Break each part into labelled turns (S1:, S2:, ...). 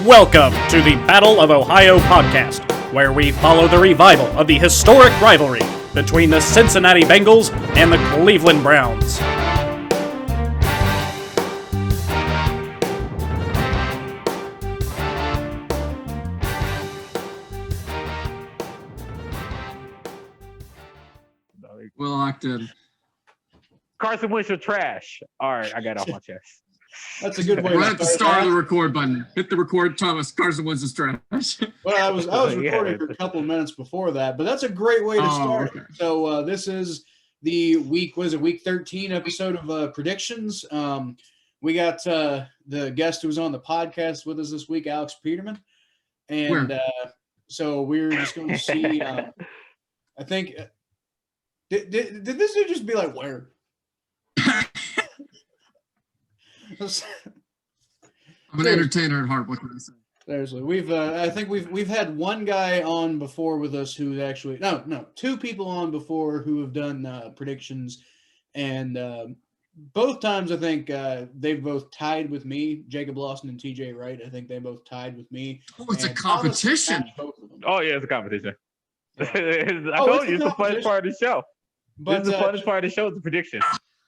S1: Welcome to the Battle of Ohio podcast, where we follow the revival of the historic rivalry between the Cincinnati Bengals and the Cleveland Browns.
S2: We're locked in.
S3: Carson Wentz are trash. All right, I got it off my chest.
S4: That's a good way.
S2: We're at the start of the record button. Hit the record, Thomas. Carson Wentz is trash.
S4: Well, I was recording for a couple of minutes before that, but that's a great way to start.
S2: Okay.
S4: So this is the week 13 episode of predictions. We got the guest who was on the podcast with us this week, Alex Peterman, and so we're just going to see. I think did this dude just be like where?
S2: I'm an entertainer at heart. What can I say?
S4: Seriously, I think we've had one guy on before with us who actually two people on before who have done predictions, and both times I think they've both tied with me, Jacob Lawson and TJ Wright. I think they both tied with me.
S2: Oh, it's a competition.
S3: Oh yeah, it's a competition. I told you it's the funnest part of the show. But this is the funnest part of the show is the prediction.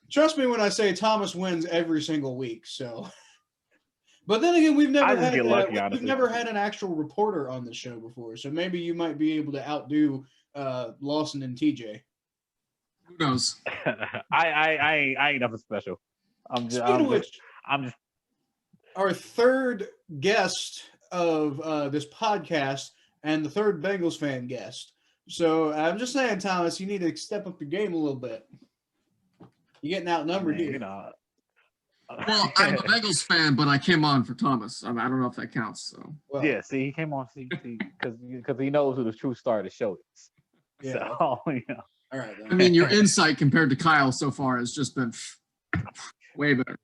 S4: Trust me when I say Thomas wins every single week. So, but then again, we've never had an actual reporter on the show before. So maybe you might be able to outdo Lawson and TJ.
S2: Who knows?
S3: I ain't nothing special. I'm just
S4: our third guest of this podcast and the third Bengals fan guest. So I'm just saying, Thomas, you need to step up your game a little bit. You're getting outnumbered here.
S2: Well, I'm a Bengals fan, but I came on for Thomas. I don't know if that counts. So
S3: yeah, see, he came on because he knows who the true star of the show is.
S4: Yeah.
S3: So
S4: All right. Then.
S2: I mean, your insight compared to Kyle so far has just been way better.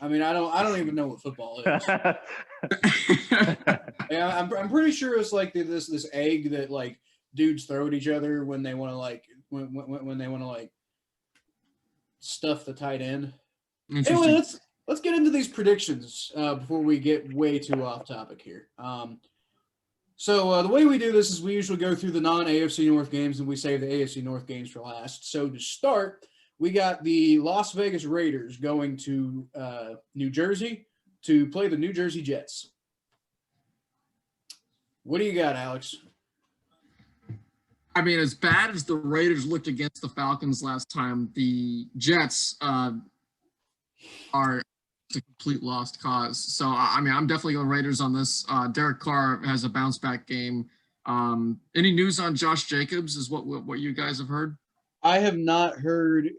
S4: I mean, I don't even know what football is. Yeah, I'm pretty sure it's like this egg that like dudes throw at each other when they want to like when they want to like stuff the tight end. Anyway, let's get into these predictions before we get way too off topic here. So the way we do this is we usually go through the non-AFC North games and we save the AFC North games for last. So to start, we got the Las Vegas Raiders going to New Jersey to play the New Jersey Jets. What do you got, Alex?
S2: I mean, as bad as the Raiders looked against the Falcons last time, the Jets are a complete lost cause. So, I mean, I'm definitely going Raiders on this. Derek Carr has a bounce-back game. Any news on Josh Jacobs is what you guys have heard?
S4: I have not heard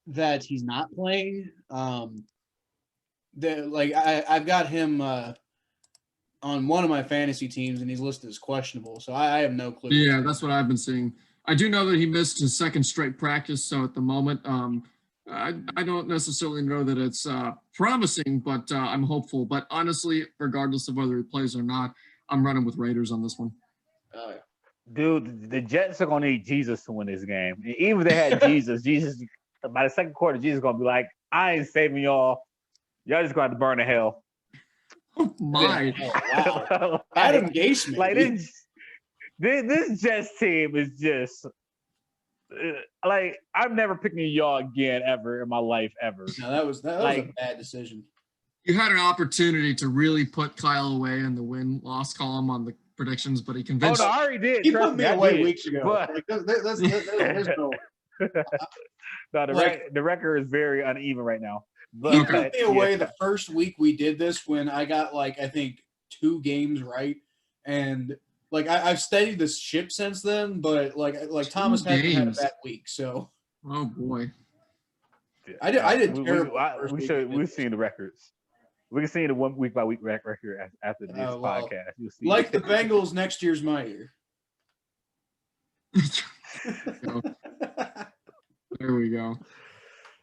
S4: that he's not playing. I've got him on one of my fantasy teams, and he's listed as questionable. So I have no clue.
S2: Yeah, that's what I've been seeing. I do know that he missed his second straight practice. So at the moment, I don't necessarily know that it's promising, but I'm hopeful. But honestly, regardless of whether he plays or not, I'm running with Raiders on this one.
S3: Dude, the Jets are gonna need Jesus to win this game. And even if they had Jesus by the second quarter, Jesus is gonna be like, "I ain't saving y'all. Y'all just gonna have to burn to hell."
S2: Oh my!
S4: Oh, wow. Adam Gase,
S3: like this Jets team is just like I'm never picking y'all again ever in my life ever.
S4: No, that was a bad decision.
S2: You had an opportunity to really put Kyle away in the win-loss column on the predictions, but he convinced.
S3: Oh, no, I already did.
S4: He put me away weeks ago.
S3: But
S4: there's no.
S3: No, the record is very uneven right now. But,
S4: he put me away the first week we did this when I got like I think 2 games right, and like I've steadied this ship since then. But like Thomas hasn't had a bad week, so.
S2: Oh boy.
S4: I did terrible.
S3: We've seen the records. We can see the week by week record after this podcast. You'll see
S4: like the Bengals, next year's my year.
S2: There we go.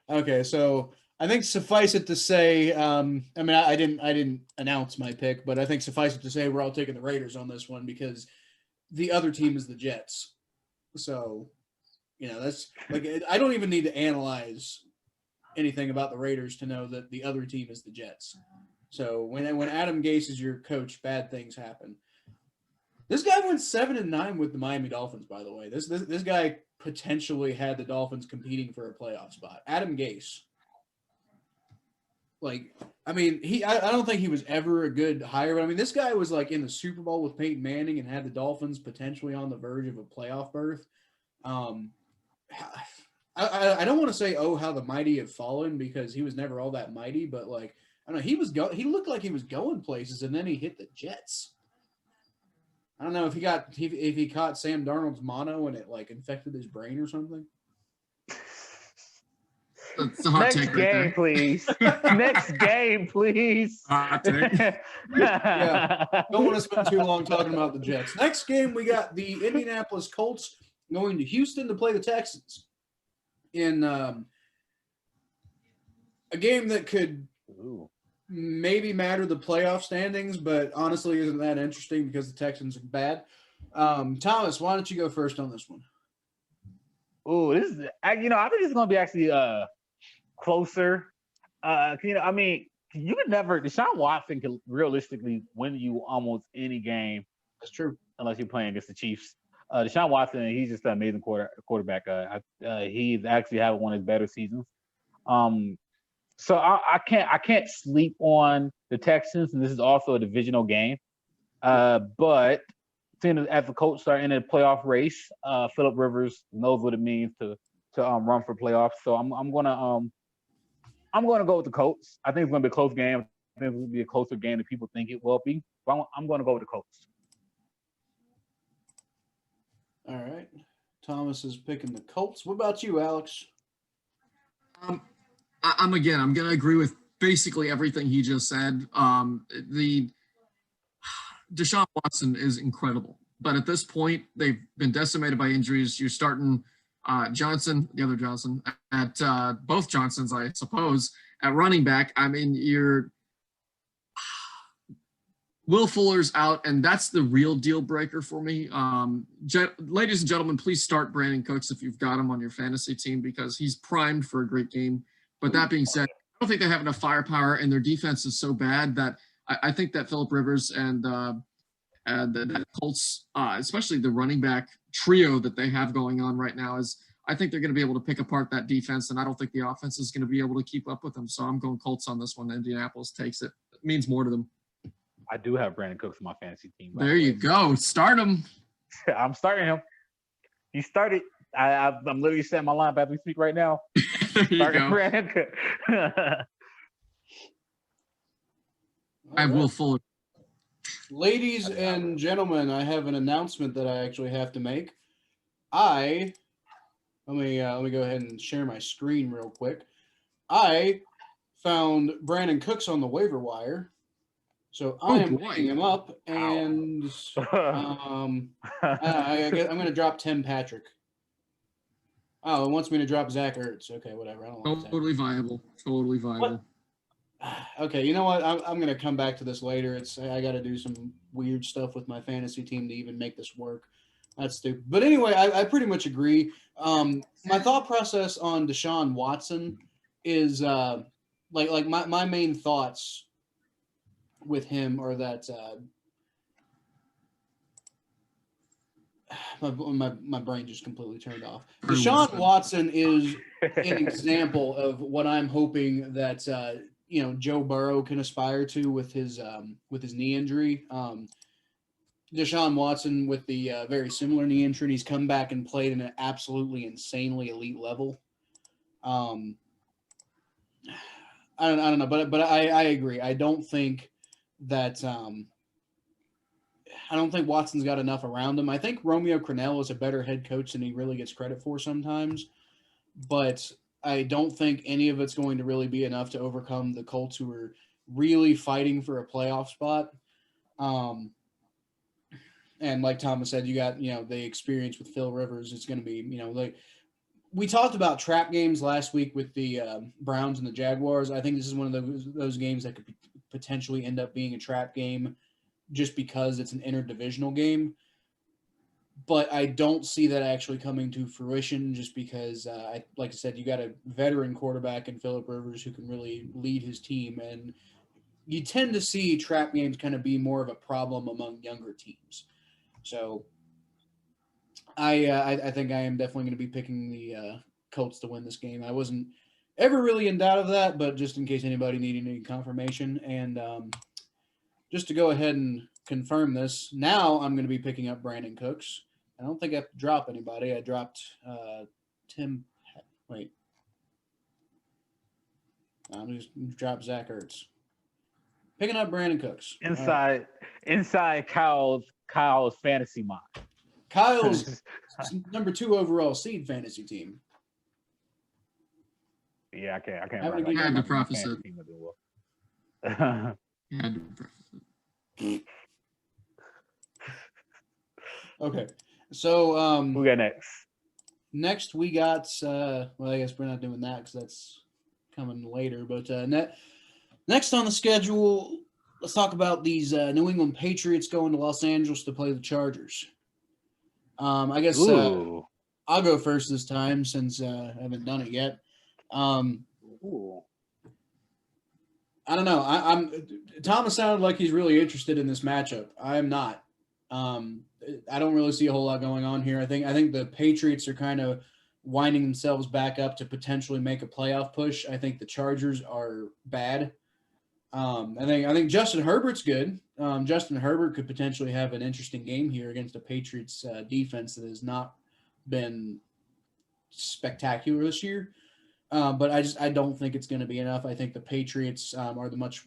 S4: Okay, so I think suffice it to say, I mean, I didn't announce my pick, but I think suffice it to say we're all taking the Raiders on this one because the other team is the Jets. So, that's like I don't even need to analyze anything about the Raiders to know that the other team is the Jets. So when Adam Gase is your coach, bad things happen. This guy went 7-9 with the Miami Dolphins, by the way. This guy potentially had the Dolphins competing for a playoff spot. Adam Gase. Like, I mean, I don't think he was ever a good hire, but I mean, this guy was like in the Super Bowl with Peyton Manning and had the Dolphins potentially on the verge of a playoff berth. I don't want to say, oh, how the mighty have fallen, because he was never all that mighty, but like, I don't know, he looked like he was going places, and then he hit the Jets. I don't know if he caught Sam Darnold's mono and it like infected his brain or something.
S2: That's a hot
S3: Next
S2: take
S3: game,
S2: right there.
S3: please. Next game, please.
S2: Hot take.
S4: Yeah. Don't want to spend too long talking about the Jets. Next game, we got the Indianapolis Colts going to Houston to play the Texans in a game that could maybe matter the playoff standings, but honestly isn't that interesting because the Texans are bad. Thomas, why don't you go first on this one?
S3: Oh, this is, I think this is going to be actually closer. I mean, you could never, Deshaun Watson can realistically win you almost any game.
S4: That's true.
S3: Unless you're playing against the Chiefs. Deshaun Watson, he's just an amazing quarterback. He's actually having one of his better seasons. So I can't sleep on the Texans, and this is also a divisional game. But seeing as the Colts are in a playoff race, Phillip Rivers knows what it means to run for playoffs. So I'm gonna go with the Colts. I think it's gonna be a close game. I think it will be a closer game than people think it will be. But I'm gonna go with the Colts.
S4: All right. Thomas is picking the Colts. What about you, Alex?
S2: I'm going to agree with basically everything he just said. The Deshaun Watson is incredible, but at this point, they've been decimated by injuries. You're starting Johnson, the other Johnson, at both Johnsons, I suppose, at running back. I mean, Will Fuller's out, and that's the real deal breaker for me. Ladies and gentlemen, please start Brandon Cooks if you've got him on your fantasy team, because he's primed for a great game. But that being said, I don't think they have enough firepower, and their defense is so bad that I think that Phillip Rivers and the Colts, especially the running back trio that they have going on right now, I think they're going to be able to pick apart that defense, and I don't think the offense is going to be able to keep up with them. So I'm going Colts on this one. Indianapolis takes it. It means more to them.
S3: I do have Brandon Cooks on my fantasy team.
S2: There you go. Start him.
S3: I'm starting him. He started. I'm literally setting my lineup as we speak right now. Starting Brandon Cooks.
S2: I have Will Fuller.
S4: Ladies and gentlemen, I have an announcement that I actually have to make. Let me go ahead and share my screen real quick. I found Brandon Cooks on the waiver wire. So I am picking him up, and I'm going to drop Tim Patrick. Oh, it wants me to drop Zach Ertz. Okay, whatever. I don't want
S2: Totally viable. Totally viable.
S4: Okay, you know what? I'm going to come back to this later. I got to do some weird stuff with my fantasy team to even make this work. That's stupid. But anyway, I pretty much agree. My thought process on Deshaun Watson is like my main thoughts with him are that my brain just completely turned off. Deshaun Watson is an example of what I'm hoping that Joe Burrow can aspire to with his knee injury. Deshaun Watson with the very similar knee injury, he's come back and played at an absolutely insanely elite level. I don't know, but I agree. I don't think that I don't think Watson's got enough around him. I think Romeo Crennel is a better head coach than he really gets credit for sometimes, but I don't think any of it's going to really be enough to overcome the Colts, who are really fighting for a playoff spot. And like Thomas said, you got, the experience with Phil Rivers. It's going to be, like we talked about trap games last week with the Browns and the Jaguars. I think this is one of those games that could potentially end up being a trap game just because it's an interdivisional game. But I don't see that actually coming to fruition just because, like I said, you got a veteran quarterback in Phillip Rivers who can really lead his team. And you tend to see trap games kind of be more of a problem among younger teams. So I think I am definitely going to be picking the Colts to win this game. I wasn't ever really in doubt of that, but just in case anybody needed any confirmation. And just to go ahead and confirm this, now I'm going to be picking up Brandon Cooks. I don't think I have to drop anybody. I dropped Tim. Wait. I'm just drop Zach Ertz. Picking up Brandon Cooks.
S3: Inside Kyle's fantasy mind.
S4: Kyle's number 2 overall seed fantasy team.
S3: Yeah, I can't.
S2: I had to preface it.
S4: Okay, so
S3: who got next?
S4: Next we got well, I guess we're not doing that because that's coming later. But next on the schedule, let's talk about these New England Patriots going to Los Angeles to play the Chargers. I guess I'll go first this time since I haven't done it yet. I don't know. I'm Thomas sounded like he's really interested in this matchup. I am not. I don't really see a whole lot going on here. I think the Patriots are kind of winding themselves back up to potentially make a playoff push. I think the Chargers are bad. I think Justin Herbert's good. Justin Herbert could potentially have an interesting game here against a Patriots defense that has not been spectacular this year. But I don't think it's going to be enough. I think the Patriots are the much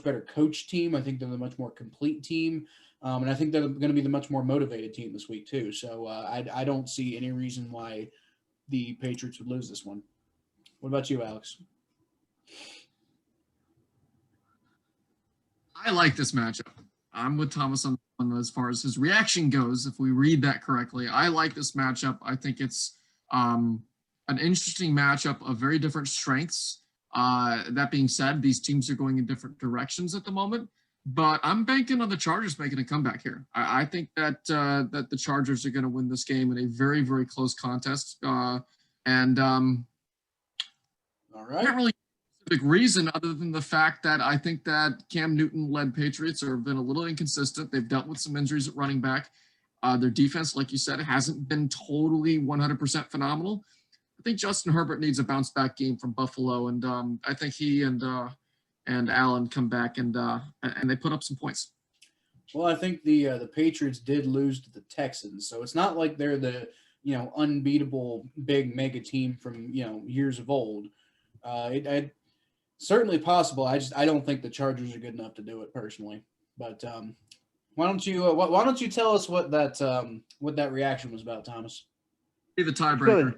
S4: better coach team. I think they're the much more complete team. And I think they're going to be the much more motivated team this week too. So I don't see any reason why the Patriots would lose this one. What about you, Alex?
S2: I like this matchup. I'm with Thomas on as far as his reaction goes. If we read that correctly, I like this matchup. I think it's an interesting matchup of very different strengths. That being said, these teams are going in different directions at the moment. But I'm banking on the Chargers making a comeback here. I think that that the Chargers are going to win this game in a very, very close contest. All right. Can't really big reason other than the fact that I think that Cam Newton-led Patriots have been a little inconsistent. They've dealt with some injuries at running back. Their defense, like you said, hasn't been totally 100% phenomenal. I think Justin Herbert needs a bounce-back game from Buffalo, and I think he and Allen come back and they put up some points.
S4: Well, I think the Patriots did lose to the Texans, so it's not like they're the unbeatable big mega team from years of old. It certainly possible. I don't think the Chargers are good enough to do it personally. But why don't you tell us what that reaction was about, Thomas?
S2: Be the tiebreaker.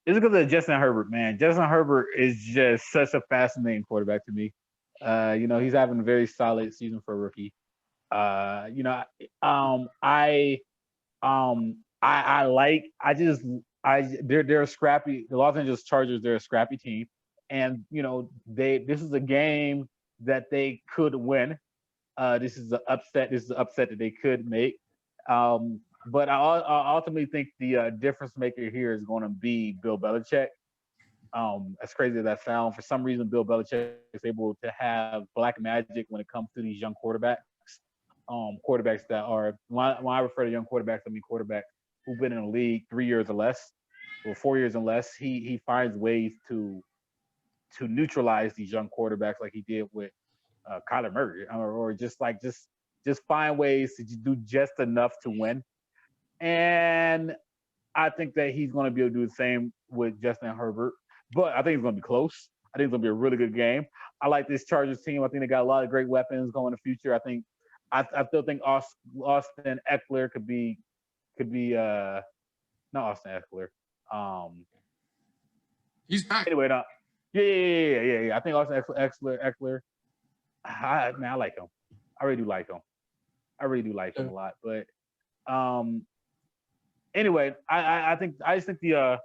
S3: It's because of Justin Herbert, man. Justin Herbert is just such a fascinating quarterback to me. He's having a very solid season for a rookie. They're scrappy. The Los Angeles Chargers, they're a scrappy team. And this is a game that they could win. This is an upset. This is an upset that they could make. But I ultimately think the difference maker here is going to be Bill Belichick. As crazy as that sounds, for some reason Bill Belichick is able to have black magic when it comes to these young quarterbacks. Quarterbacks that are, when I refer to young quarterbacks, I mean quarterbacks who've been in the league 3 years or less, or 4 years and less. He finds ways to neutralize these young quarterbacks like he did with Kyler Murray, or just find ways to do just enough to win. And I think that he's going to be able to do the same with Justin Herbert, but I think it's going to be close. I think it's going to be a really good game. I like this Chargers team. I think they got a lot of great weapons going in the future. I still think Austin Eckler could be not Austin Eckler.
S2: He's back.
S3: Anyway, no. Yeah. I think Austin Eckler. I like him. I really do like him. I really do like him a lot. But anyway, I just think the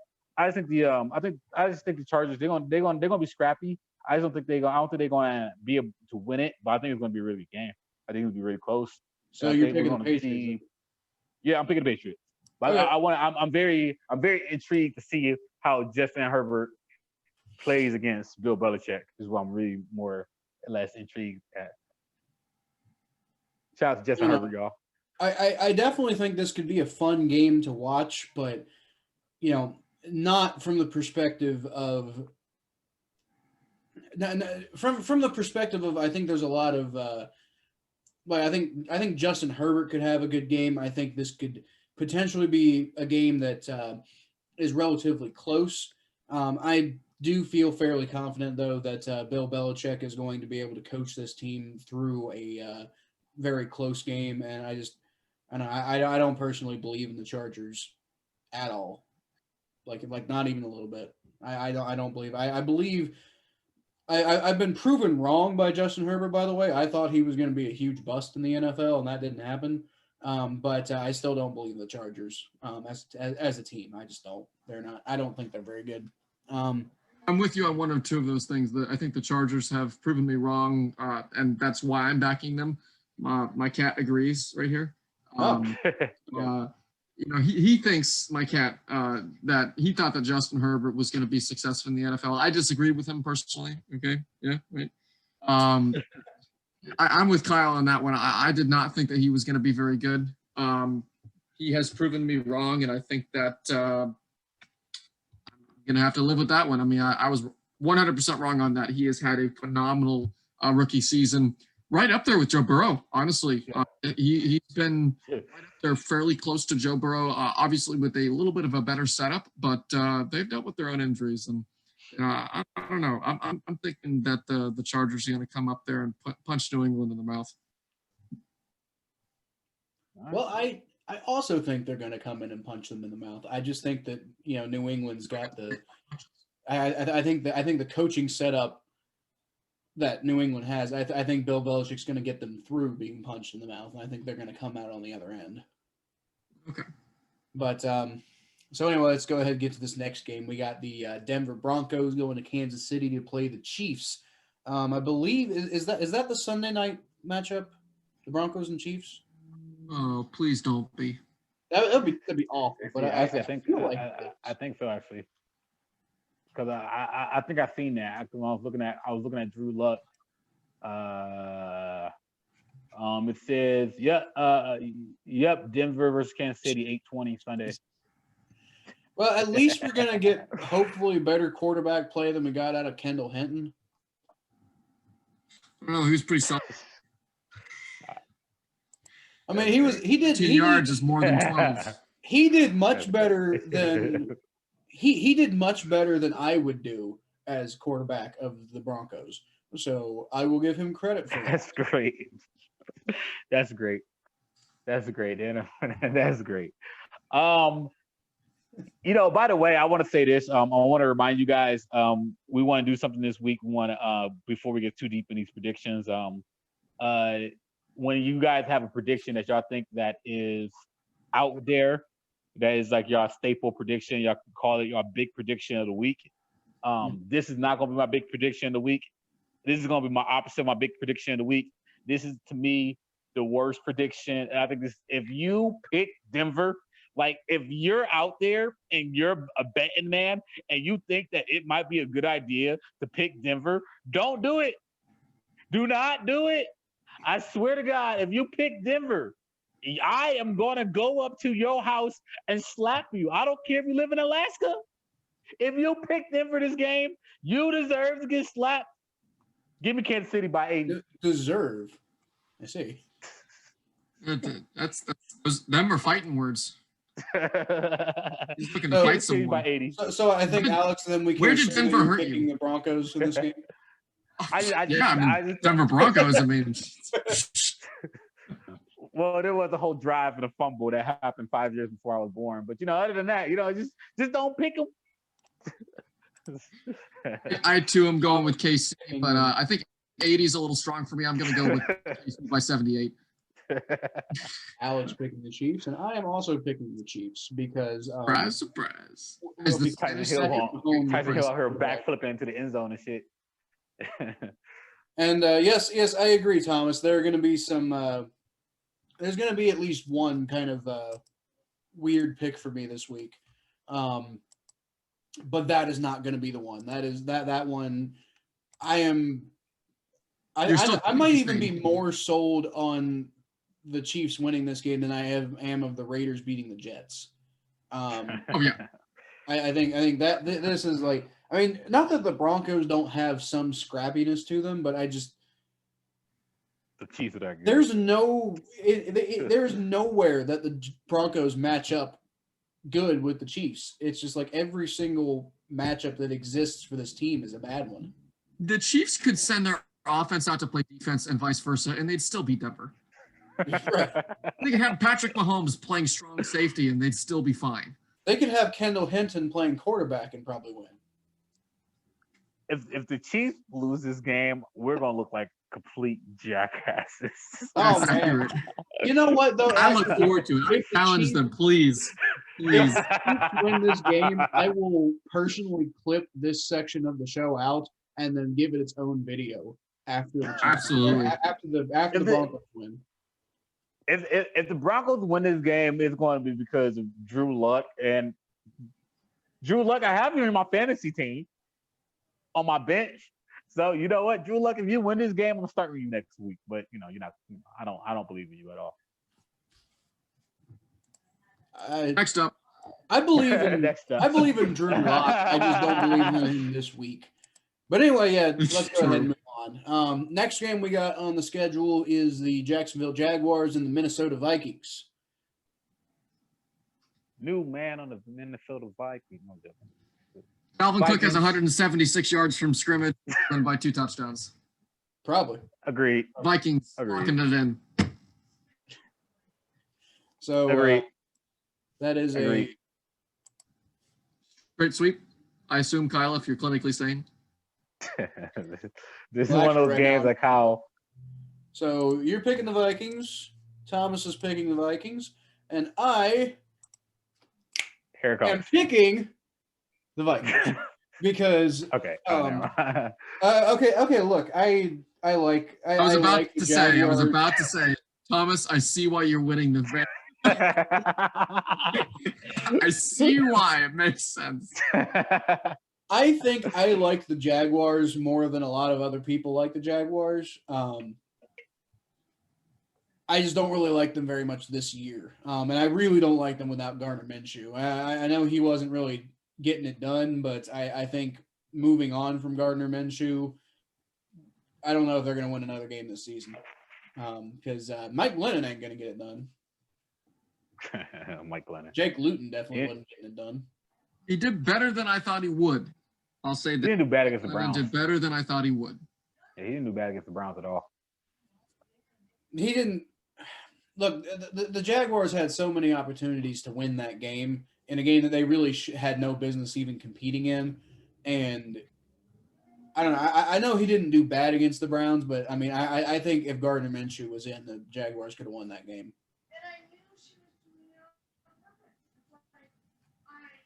S3: Chargers they're gonna be scrappy. I don't think they're gonna be able to win it, but I think it's gonna be a really good game. I think it'll be really close.
S4: So you're picking the Patriots?
S3: Yeah, I'm picking the Patriots. But okay. I'm very intrigued to see how Justin Herbert plays against Bill Belichick. Is what I'm really more less intrigued at. Shout out to Justin Herbert, y'all.
S4: I definitely think this could be a fun game to watch, but not from the perspective of from the perspective of I think there's a lot of I think Justin Herbert could have a good game. I think this could potentially be a game that is relatively close. I do feel fairly confident though that Bill Belichick is going to be able to coach this team through a very close game, and I don't personally believe in the Chargers at all. Like not even a little bit. I don't believe. I believe I've been proven wrong by Justin Herbert, by the way. I thought he was going to be a huge bust in the NFL, and that didn't happen. But I still don't believe the Chargers as a team. I just don't. They're not. I don't think they're very good.
S2: I'm with you on one or two of those things. I think the Chargers have proven me wrong, and that's why I'm backing them. My cat agrees right here. He thinks, my cat, that he thought that Justin Herbert was going to be successful in the NFL. I disagreed with him personally. Okay. Yeah. Right. I'm with Kyle on that one. I did not think that he was going to be very good. He has proven me wrong, and I think that I'm going to have to live with that one. I mean, I was 100% wrong on that. He has had a phenomenal rookie season, right up there with Joe Burrow, honestly. He's been right up there fairly close to Joe Burrow, obviously with a little bit of a better setup, but they've dealt with their own injuries. And I don't know. I'm thinking that the Chargers are going to come up there and punch New England in the mouth.
S4: Well, I also think they're going to come in and punch them in the mouth. I just think that New England's got the. I think the coaching setup that New England has. I think Bill Belichick's going to get them through being punched in the mouth, and I think they're going to come out on the other end.
S2: Okay.
S4: But so anyway, let's go ahead and get to this next game. We got the Denver Broncos going to Kansas City to play the Chiefs. I believe is that the Sunday night matchup, the Broncos and Chiefs?
S2: Oh, please don't be.
S4: That'd be awful. But
S3: I think so actually, because I think I've seen that. I was looking at Drew Luck. It says Denver versus Kansas City 8:20 Sunday.
S4: Well, at least we're gonna get hopefully better quarterback play than we got out of Kendall Hinton.
S2: I don't know, he was pretty solid.
S4: I mean, he did
S2: 10 yards is more than 12.
S4: He did much better than he did much better than I would do as quarterback of the Broncos. So I will give him credit for that.
S3: That's great. That's great. That's great, Dan. That's great. By the way, I want to say this. I want to remind you guys, we want to do something this week. We want to, before we get too deep in these predictions, when you guys have a prediction that y'all think that is out there, that is like y'all staple prediction, y'all can call it your big prediction of the week. This is not going to be my big prediction of the week. This is going to be my opposite of my big prediction of the week. This is, to me, the worst prediction. And I think if you pick Denver, like if you're out there and you're a betting man and you think that it might be a good idea to pick Denver, don't do it. Do not do it. I swear to God, if you pick Denver, I am going to go up to your house and slap you. I don't care if you live in Alaska. If you pick Denver this game, you deserve to get slapped. Give me Kansas City by 80.
S4: Deserve. I see.
S2: That's them are fighting words. He's looking to fight someone.
S3: By 80.
S4: So I think, Alex, then we can.
S2: Where did Denver hurt
S4: picking
S2: you?
S4: The Broncos in this game.
S2: Denver Broncos. I mean,
S3: well, there was a whole drive and a fumble that happened 5 years before I was born. But other than that, just don't pick them.
S2: I too am going with KC, but I think 80 is a little strong for me. I'm going to go with KC by 78.
S4: Alex picking the Chiefs, and I am also picking the Chiefs because
S2: surprise.
S3: Tyson Hill out here backflipping into the end zone and shit.
S4: And yes, I agree, Thomas. There are going to be some. There's going to be at least one kind of weird pick for me this week, but that is not going to be the one. That is that one. I I might even be more sold on the Chiefs winning this game than I am of the Raiders beating the Jets.
S2: Oh yeah.
S4: I think that this is like, I mean, not that the Broncos don't have some scrappiness to them, but the
S3: Chiefs are that good.
S4: There's nowhere that the Broncos match up good with the Chiefs. It's just like every single matchup that exists for this team is a bad one.
S2: The Chiefs could send their offense out to play defense and vice versa, and they'd still beat Denver.
S4: Right.
S2: They could have Patrick Mahomes playing strong safety, and they'd still be fine.
S4: They could have Kendall Hinton playing quarterback and probably win.
S3: If the Chiefs lose this game, we're gonna look like complete jackasses.
S4: Oh man! You know what though?
S2: I look forward to it. I challenge them, please.
S4: If the Chiefs win this game, I will personally clip this section of the show out and then give it its own video after the Chiefs,
S2: absolutely
S4: after the Broncos win.
S3: If the Broncos win this game, it's going to be because of Drew Luck. And Drew Luck, I have him in my fantasy team on my bench. So you know what, Drew Luck, if you win this game, I'm gonna start with you next week. But you're not. I don't believe in you at all.
S2: Next up,
S4: I believe in Drew Lock. I just don't believe in him this week. But anyway, yeah, let's go ahead and move on. Next game we got on the schedule is the Jacksonville Jaguars and the Minnesota Vikings.
S3: New man on the Minnesota Vikings.
S2: Dalvin Cook has 176 yards from scrimmage and by 2 touchdowns.
S4: Probably.
S3: Agreed.
S2: Vikings locking it in.
S4: So that is a
S2: great sweep. I assume, Kyle, if you're clinically sane.
S3: This is one of those games like how.
S4: So you're picking the Vikings. Thomas is picking the Vikings, and I am picking the Vikings because
S3: okay.
S4: Okay. Look, I was about
S2: to say, Thomas, I see why you're winning the. I see why it makes sense.
S4: I think I like the Jaguars more than a lot of other people like the Jaguars. I just don't really like them very much this year. And I really don't like them without Gardner Minshew. I know he wasn't really getting it done, but I think moving on from Gardner Minshew, I don't know if they're going to win another game this season. Because Mike Glennon ain't going to get it done.
S3: Mike Glennon.
S4: Jake Luton definitely wasn't getting it done.
S2: He did better than I thought he would. I'll say that.
S3: He didn't do bad against the Browns.
S2: He did better than I thought he would.
S3: Yeah, he didn't do bad against the Browns at all.
S4: He didn't. Look, the Jaguars had so many opportunities to win that game in a game that they really had no business even competing in. And I don't know. I know he didn't do bad against the Browns, but I mean, I think if Gardner Minshew was in, the Jaguars could have won that game.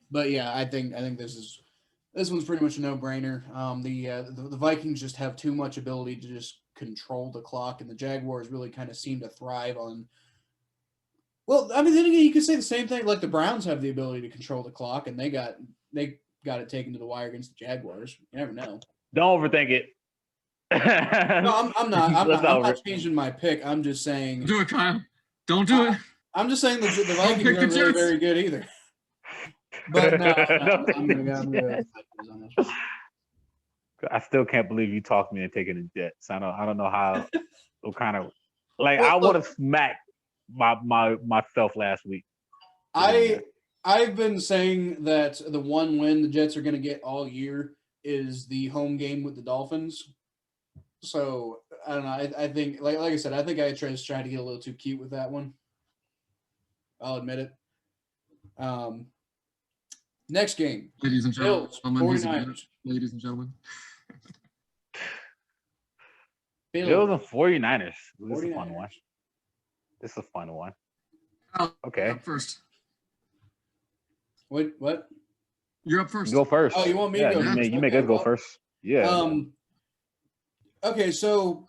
S4: But yeah, I think this one's pretty much a no-brainer. The Vikings just have too much ability to just control the clock, and the Jaguars really kind of seem to thrive on. Well, I mean, then again, you could say the same thing. Like the Browns have the ability to control the clock, and they got it taken to the wire against the Jaguars. You never know.
S3: Don't overthink it.
S4: No, I'm not. I'm not changing my pick. I'm just saying.
S2: Do it, Kyle. Don't do it.
S4: I'm just saying the Vikings aren't really very good either. But no, I'm gonna
S3: I still can't believe you talked me into taking the Jets. I don't know how. What kind of like I would have smacked myself last week.
S4: I've been saying that the one win the Jets are going to get all year is the home game with the Dolphins. So I don't know. I think like I said, I think I just tried to get a little too cute with that one. I'll admit it. Next game,
S2: ladies and gentlemen,
S4: Bills, 49ers.
S2: Ladies and gentlemen.
S3: Bills and 49ers. This is a fun one. This is a fun one. Okay.
S2: Up first.
S4: What?
S2: You're up first.
S3: Go first.
S4: Oh, you want me to go first?
S3: You make us go first. Yeah.
S4: Okay, so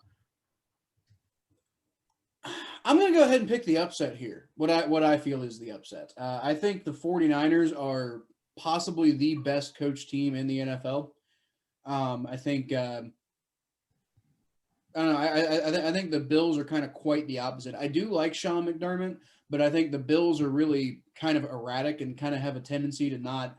S4: I'm going to go ahead and pick the upset here. What I feel is the upset. I think the 49ers are possibly the best coach team in the NFL. I think I don't know. I think the Bills are kind of quite the opposite. I do like Sean McDermott, but I think the Bills are really kind of erratic and kind of have a tendency to not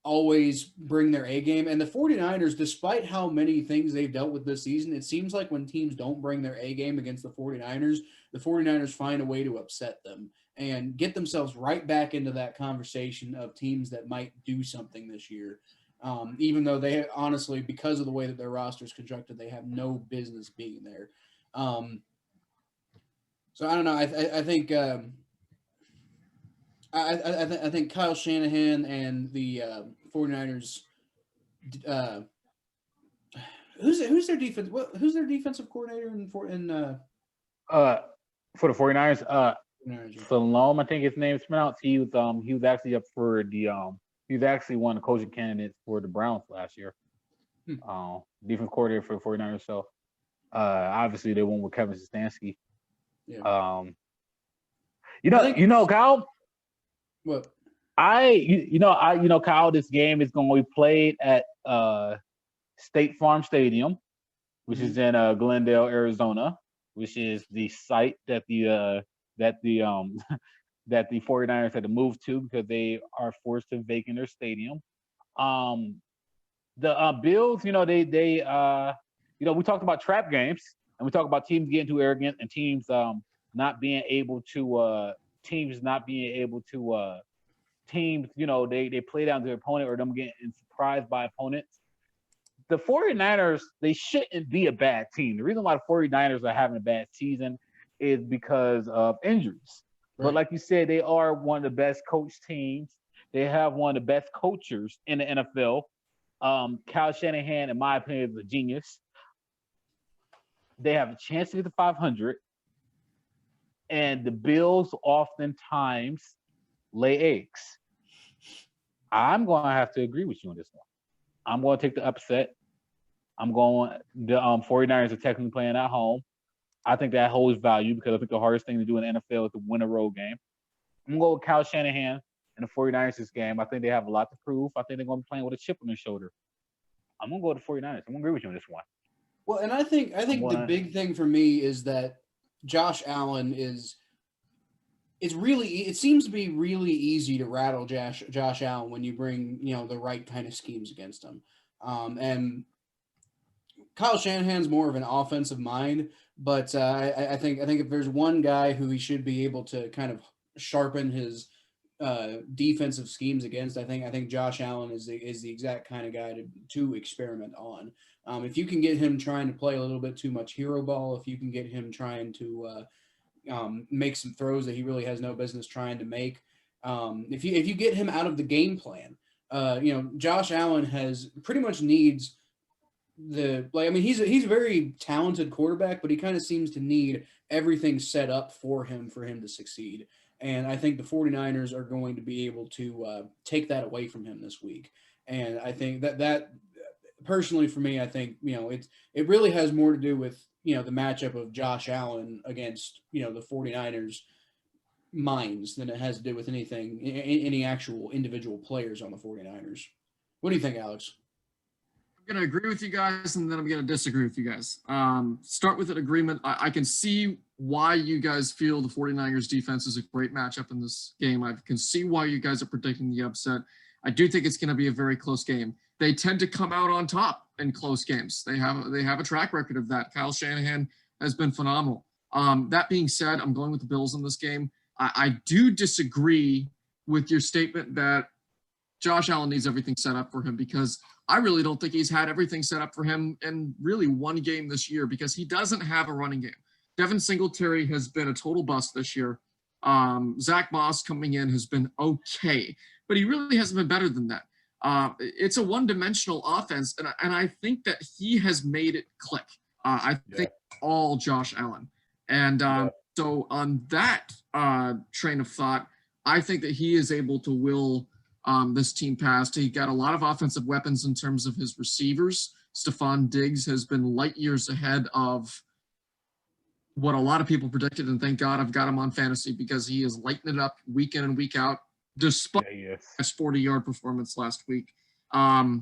S4: always bring their A game. And the 49ers, despite how many things they've dealt with this season, it seems like when teams don't bring their A game against the 49ers find a way to upset them and get themselves right back into that conversation of teams that might do something this year. Even though they honestly, because of the way that their roster is constructed, they have no business being there. So I don't know. I think I think Kyle Shanahan and the 49ers. Who's their defense? Who's their defensive coordinator
S3: for the 49ers? Salome, I think his name is pronounced. He was actually up for the he was actually one of the coaching candidates for the Browns last year. Defense coordinator for the 49ers. So obviously they went with Kevin Stefanski. Yeah. Kyle.
S4: What?
S3: Kyle, this game is going to be played at State Farm Stadium, which is in Glendale, Arizona, which is the site that the 49ers had to move to because they are forced to vacate their stadium. The Bills, we talked about trap games and we talked about teams getting too arrogant and teams not being able to they play down to their opponent or them getting surprised by opponents. The 49ers, they shouldn't be a bad team. The reason why the 49ers are having a bad season is because of injuries. Right. But like you said, they are one of the best coached teams. They have one of the best coachers in the NFL. Kyle Shanahan, in my opinion, is a genius. They have a chance to get to 500. And the Bills oftentimes lay eggs. I'm going to have to agree with you on this one. I'm going to take the upset. The 49ers are technically playing at home. I think that holds value because I think the hardest thing to do in the NFL is to win a road game. I'm going to go with Kyle Shanahan and the 49ers this game. I think they have a lot to prove. I think they're going to be playing with a chip on their shoulder. I'm going to go with the 49ers. I'm going to agree with you on this one.
S4: Well, and I think the big thing for me is that Josh Allen it seems to be really easy to rattle Josh Allen when you bring, the right kind of schemes against him. And Kyle Shanahan's more of an offensive mind, but I think if there's one guy who he should be able to kind of sharpen his defensive schemes against, I think Josh Allen is the exact kind of guy to experiment on. If you can get him trying to play a little bit too much hero ball, if you can get him trying to make some throws that he really has no business trying to make, if you get him out of the game plan, Josh Allen has pretty much needs he's a very talented quarterback, but he kind of seems to need everything set up for him to succeed. And I think the 49ers are going to be able to take that away from him this week. And I think that personally for me, I think, it really has more to do with, the matchup of Josh Allen against, the 49ers minds than it has to do with any actual individual players on the 49ers. What do you think, Alex?
S2: I'm going to agree with you guys, and then I'm going to disagree with you guys. Start with an agreement. I can see why you guys feel the 49ers defense is a great matchup in this game. I can see why you guys are predicting the upset. I do think it's going to be a very close game. They tend to come out on top in close games. They have a track record of that. Kyle Shanahan has been phenomenal. That being said, I'm going with the Bills in this game. I do disagree with your statement that Josh Allen needs everything set up for him, because I really don't think he's had everything set up for him in really one game this year, because he doesn't have a running game. Devin Singletary has been a total bust this year. Zach Moss coming in has been okay, but he really hasn't been better than that. It's a one-dimensional offense, and I think that he has made it click. I think all Josh Allen. And so on that train of thought, I think that he is able to will this team past. He got a lot of offensive weapons in terms of his receivers. Stephon Diggs has been light years ahead of what a lot of people predicted, and thank God I've got him on fantasy because he is lighting it up week in and week out, despite his 40-yard performance last week. But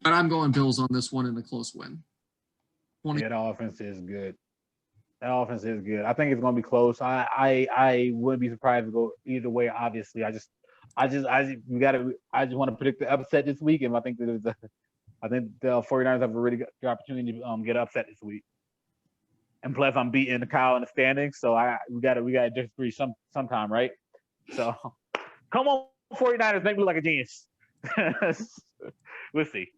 S2: I'm going Bills on this one in a close win.
S3: Yeah, the offense is good. The offense is good. I think it's going to be close. I wouldn't be surprised to go either way. Obviously, I just want to predict the upset this week, and I think the 49ers have a really good opportunity to get upset this week. And plus, I'm beating Kyle in the standings, so we got to disagree sometime, right? So, come on, 49ers, make me look like a genius. We'll see.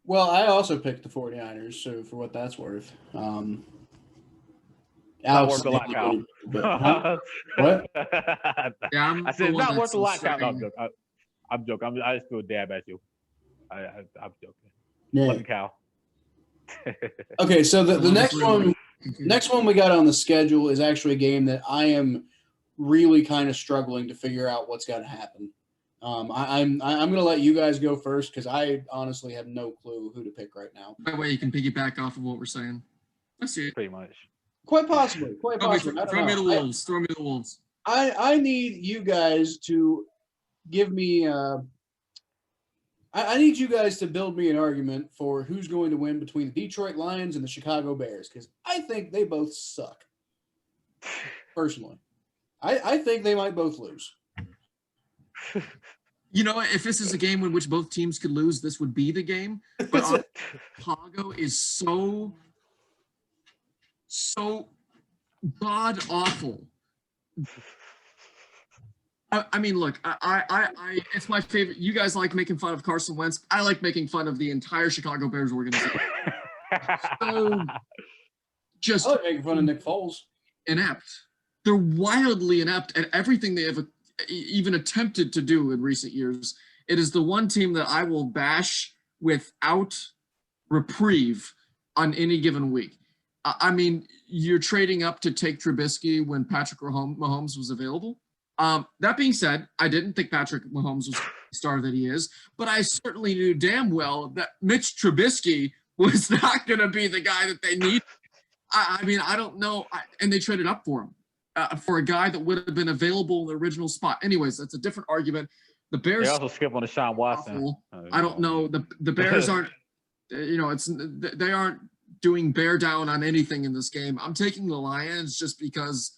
S4: Well, I also picked the 49ers, so for what that's worth.
S3: Not worth a lot, Kyle.
S4: Huh? What?
S2: Yeah,
S3: I said it's not worth a lot, Kyle. No, I'm joking. I just feel dab at you. I'm joking.
S4: Yeah.
S3: Love you, Kyle.
S4: Okay, so the next one we got on the schedule is actually a game that I am really kind of struggling to figure out what's going to happen. I'm going to let you guys go first because I honestly have no clue who to pick right now.
S2: That way you can piggyback off of what we're saying. I see it.
S3: Pretty much.
S4: Quite possibly.
S2: Throw me the Wolves. Throw me the Wolves.
S4: I need you guys to give me I need you guys to build me an argument for who's going to win between the Detroit Lions and the Chicago Bears because I think they both suck. Personally. I think they might both lose.
S2: You know, if this is a game in which both teams could lose, this would be the game. But Chicago is so god awful. I mean, look, I it's my favorite. You guys like making fun of Carson Wentz. I like making fun of the entire Chicago Bears organization. So just
S4: I like making fun of Nick Foles.
S2: Inept. They're wildly inept at everything they have even attempted to do in recent years. It is the one team that I will bash without reprieve on any given week. I mean, you're trading up to take Trubisky when Patrick Mahomes was available. That being said, I didn't think Patrick Mahomes was the star that he is, but I certainly knew damn well that Mitch Trubisky was not going to be the guy that they need. I mean, I don't know. And they traded up for him. For a guy that would have been available in the original spot. Anyways, that's a different argument. The Bears.
S3: They also skip on Deshaun Watson.
S2: I don't know. The Bears aren't. They aren't doing bear down on anything in this game. I'm taking the Lions just because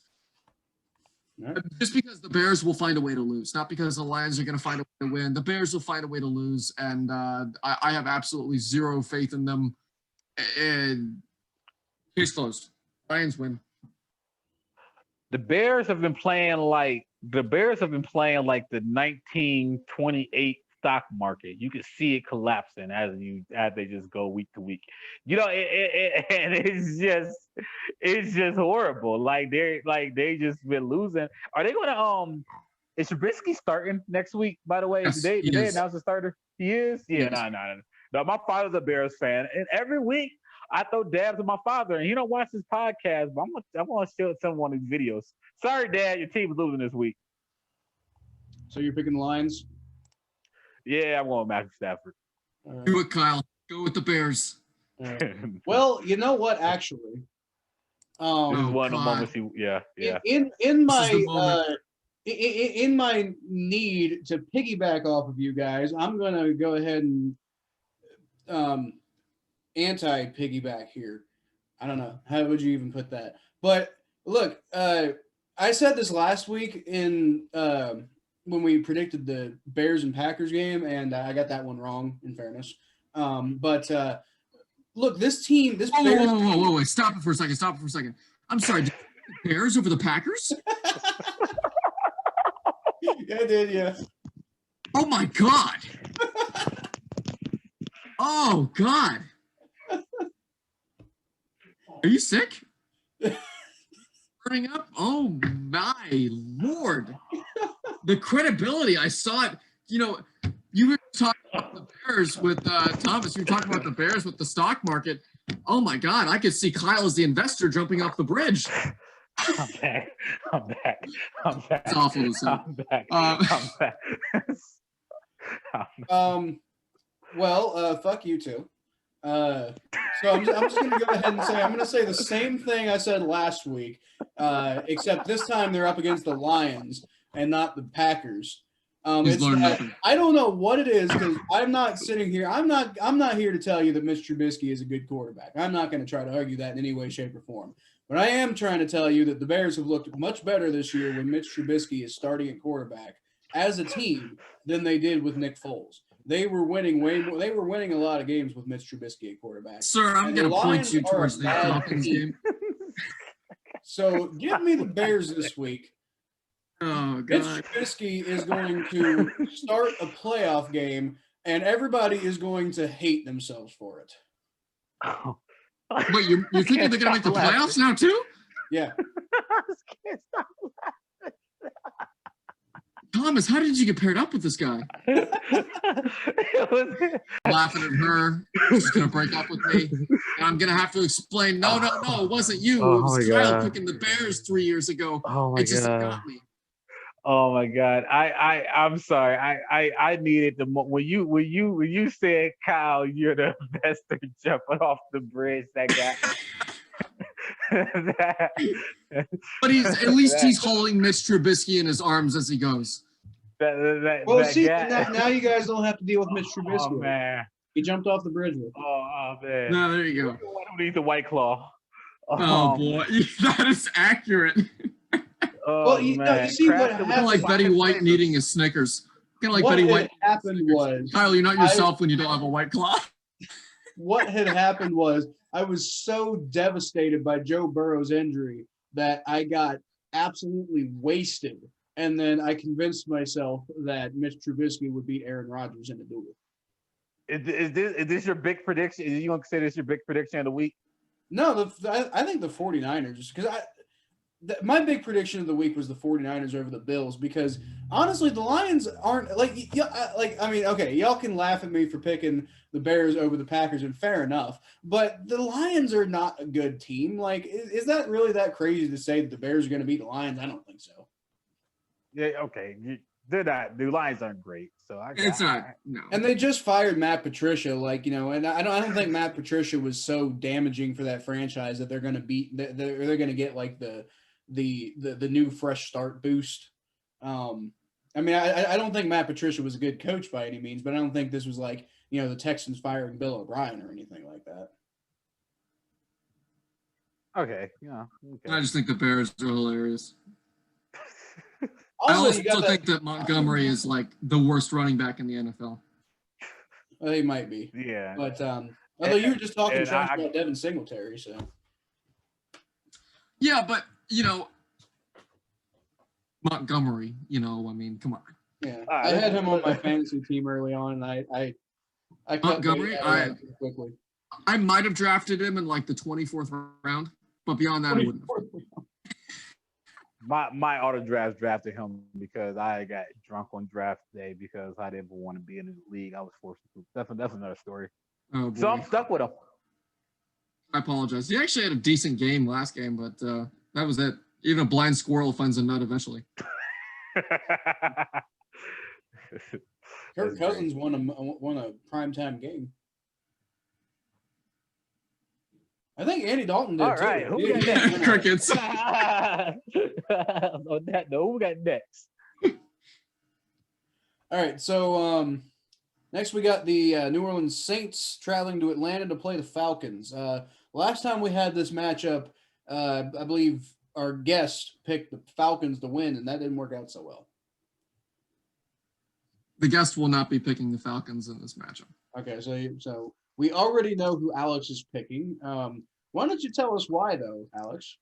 S2: the Bears will find a way to lose, not because the Lions are going to find a way to win. The Bears will find a way to lose, and I have absolutely zero faith in them. And case closed. Lions win.
S3: The Bears have been playing like the 1928 stock market. You can see it collapsing as they just go week to week. And it's just horrible. They just been losing. Are they gonna is Trubisky starting next week, by the way?
S2: Yes,
S3: Did they announce the starter? He is? Yeah, no. My father's a Bears fan, and every week I throw dabs at my father, and he don't watch this podcast, but I'm gonna show some one of these videos. Sorry, Dad, your team is losing this week.
S4: So you're picking the Lions?
S3: Yeah, I'm going with Matthew Stafford.
S2: Do it, Kyle. Go with the Bears.
S4: Well, you know what? Actually,
S3: this is one of the moments.
S4: In my need to piggyback off of you guys, I'm gonna go ahead and anti-piggyback here. I don't know. How would you even put that? But look, I said this last week in when we predicted the Bears and Packers game, and I got that one wrong, in fairness. But look, this team, this Bears.
S2: Whoa. Stop it for a second. I'm sorry. Did the Bears over the Packers?
S4: Yeah, I did, yeah.
S2: Oh, my God. Oh, God. Are you sick? Burning up? Oh, my Lord. The credibility, I saw it. You know, you were talking about the Bears with Thomas. You were talking about the Bears with the stock market. Oh, my God. I could see Kyle as the investor jumping off the bridge.
S3: I'm back.
S2: It's awful to say.
S3: I'm back.
S4: Well, fuck you too. So I'm just going to go ahead and say I'm going to say the same thing I said last week, except this time they're up against the Lions and not the Packers.
S2: He's learned nothing.
S4: I don't know what it is because I'm not sitting here. I'm not here to tell you that Mitch Trubisky is a good quarterback. I'm not going to try to argue that in any way, shape, or form. But I am trying to tell you that the Bears have looked much better this year when Mitch Trubisky is starting at quarterback as a team than they did with Nick Foles. They were winning way more. They were winning a lot of games with Mitch Trubisky at quarterback.
S2: Sir, I'm going to point you towards the Falcons game.
S4: So give me the Bears this week.
S2: Oh, God.
S4: Mitch Trubisky is going to start a playoff game, and everybody is going to hate themselves for it.
S3: Oh.
S2: Wait, you're thinking they're going to make the playoffs now, too?
S4: Yeah.
S3: I just can't stop
S2: Thomas, how did you get paired up with this guy? Laughing at her. She's going to break up with me. And I'm going to have to explain, no, it wasn't you. It was Kyle picking the Bears 3 years ago.
S3: Oh, my
S2: it just
S3: God.
S2: got me.
S3: Oh my God! I'm sorry. I needed the when you said, Kyle, you're the investor jumping off the bridge. That guy.
S2: But he's holding Mitch Trubisky in his arms as he goes.
S4: Now you guys don't have to deal with Mitch Trubisky.
S3: Oh man,
S4: he jumped off the bridge with.
S3: Oh man.
S2: No, there you go.
S3: I don't need the White Claw.
S2: Oh boy, that is accurate.
S3: Oh,
S4: you see what happened?
S2: Kind of like Betty White needing a Snickers. Kind of like Betty White.
S4: What happened was,
S2: Kyle, you're not yourself when you don't have a White Claw.
S4: What had happened was I was so devastated by Joe Burrow's injury that I got absolutely wasted. And then I convinced myself that Mitch Trubisky would beat Aaron Rodgers in a duel.
S3: Is this your big prediction? Is you want to say this your big prediction of the week?
S4: No, I think the 49ers, because my big prediction of the week was the 49ers over the Bills, because honestly, the Lions aren't y'all can laugh at me for picking the Bears over the Packers, and fair enough, but the Lions are not a good team. Like, is that really that crazy to say that the Bears are going to beat the Lions? I don't think so.
S3: Yeah, okay. They're not. The Lions aren't great, so
S2: it's not. No.
S4: And they just fired Matt Patricia, and I don't think Matt Patricia was so damaging for that franchise that they're going to beat. They're going to get like the new fresh start boost. I don't think Matt Patricia was a good coach by any means, but I don't think this was like the Texans firing Bill O'Brien or anything like that.
S3: Okay, yeah. Okay.
S2: I just think the Bears are hilarious.
S4: Also,
S2: I also think that Montgomery is like the worst running back in the NFL.
S4: Well, he might be.
S3: Yeah.
S4: But although you were just talking trash about Devin Singletary, so.
S2: Yeah, but Montgomery, come on.
S4: Yeah, I had him on my fantasy team early on, and I
S2: Montgomery,
S4: quickly.
S2: I might have drafted him in like the 24th round, but beyond that, I wouldn't have.
S3: My auto drafted him because I got drunk on draft day because I didn't want to be in the league. I was forced to. That's another story.
S2: Oh, boy.
S3: So I'm stuck with him.
S2: I apologize. He actually had a decent game last game, but that was it. Even a blind squirrel finds a nut eventually.
S4: Kirk Cousins won a primetime game. I think Andy Dalton did
S3: All
S4: too.
S3: right, who we got next?
S2: Crickets.
S3: On that note, who we got next?
S4: All right, so next we got the New Orleans Saints traveling to Atlanta to play the Falcons. Last time we had this matchup, I believe our guest picked the Falcons to win, and that didn't work out so well.
S2: The guest will not be picking the Falcons in this matchup.
S4: Okay, so we already know who Alex is picking. Why don't you tell us why, though, Alex?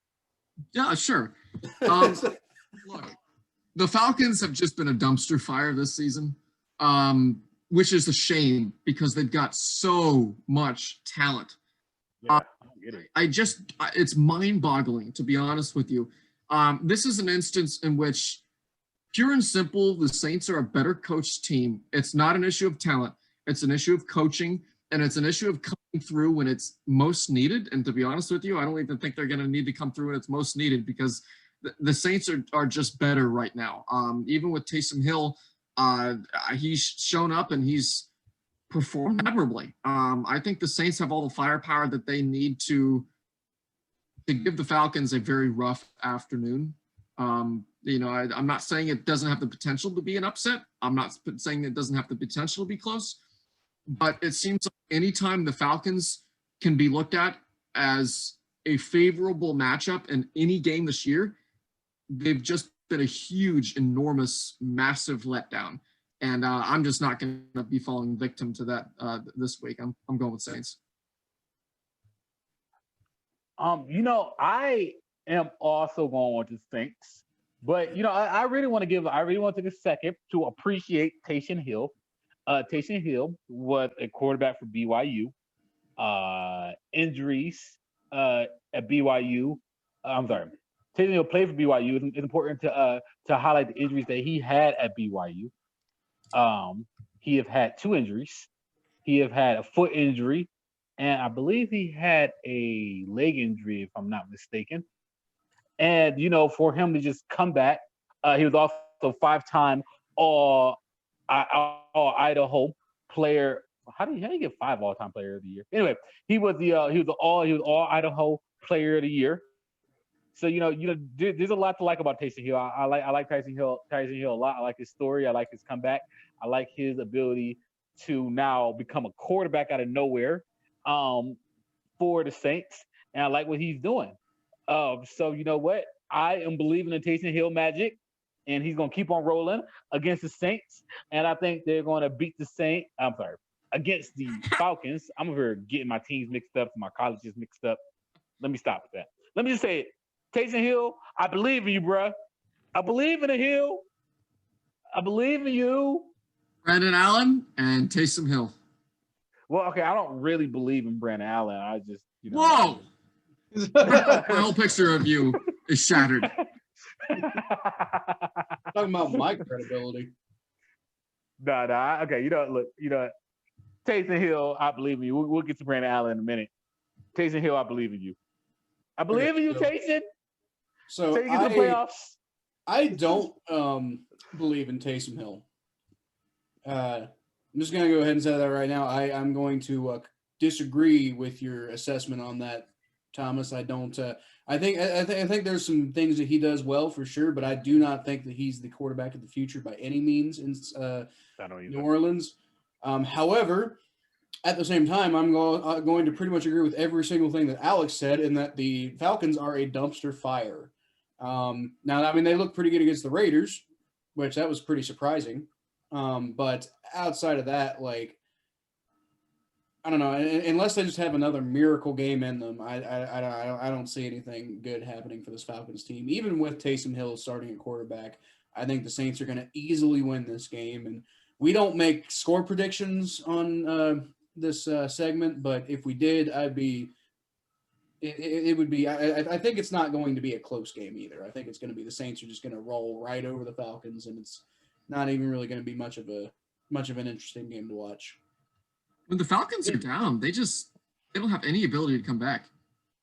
S2: Yeah, sure. Look, the Falcons have just been a dumpster fire this season, which is a shame because they've got so much talent.
S3: Yeah, I don't get it.
S2: It's mind-boggling, to be honest with you. This is an instance in which, pure and simple, the Saints are a better coached team. It's not an issue of talent. It's an issue of coaching, and it's an issue of coming through when it's most needed. And to be honest with you, I don't even think they're going to need to come through when it's most needed because the Saints are just better right now. Even with Taysom Hill, he's shown up and he's performed admirably. I think the Saints have all the firepower that they need to give the Falcons a very rough afternoon. I'm not saying it doesn't have the potential to be an upset. I'm not saying it doesn't have the potential to be close. But it seems like anytime the Falcons can be looked at as a favorable matchup in any game this year, they've just been a huge, enormous, massive letdown. And I'm just not going to be falling victim to that this week. I'm going with Saints.
S3: I am also going with the Saints, but I really want to take a second to appreciate Taysom Hill. Taysom Hill was a quarterback for BYU. Injuries at BYU. I'm sorry. Taysom Hill played for BYU. It's important to highlight the injuries that he had at BYU. He have had 2 injuries. He have had a foot injury, and I believe he had a leg injury, if I'm not mistaken. And for him to just come back, he was also 5-time All Idaho player. How do you get 5 all-time player of the year? Anyway, he was all Idaho player of the year. So there's a lot to like about Taysom Hill. I like Taysom Hill a lot. I like his story. I like his comeback. I like his ability to now become a quarterback out of nowhere for the Saints, and I like what he's doing. So you know what? I am believing in Taysom Hill magic, and he's gonna keep on rolling against the Saints, and I think they're gonna beat the Saints. I'm sorry, against the Falcons. I'm over getting my teams mixed up, my colleges mixed up. Let me stop with that. Let me just say it. Taysom Hill, I believe in you, bruh. I believe in the Hill. I believe in you.
S2: Brandon Allen and Taysom Hill.
S3: Well, okay, I don't really believe in Brandon Allen. I just,
S2: Whoa! My whole picture of you is shattered.
S4: Talking about my credibility.
S3: Nah. Okay, look, Taysom Hill, I believe in you. We'll get to Brandon Allen in a minute. Taysom Hill, I believe in you. I believe in you, Taysom.
S4: So
S3: you get to the playoffs.
S4: I don't believe in Taysom Hill. I'm just going to go ahead and say that right now. I'm going to disagree with your assessment on that, Thomas. I don't. I think there's some things that he does well for sure, but I do not think that he's the quarterback of the future by any means in New Orleans. However, at the same time, I'm going to pretty much agree with every single thing that Alex said, in that the Falcons are a dumpster fire. Now, I mean, they look pretty good against the Raiders, which that was pretty surprising. But outside of that, like, I don't know, unless they just have another miracle game in them, I don't see anything good happening for this Falcons team. Even with Taysom Hill starting at quarterback, I think the Saints are going to easily win this game. And we don't make score predictions on this segment, but if we did, it would be. I think it's not going to be a close game either. I think it's going to be the Saints are just going to roll right over the Falcons, and it's not even really going to be much of an interesting game to watch.
S2: When the Falcons are down, they don't have any ability to come back.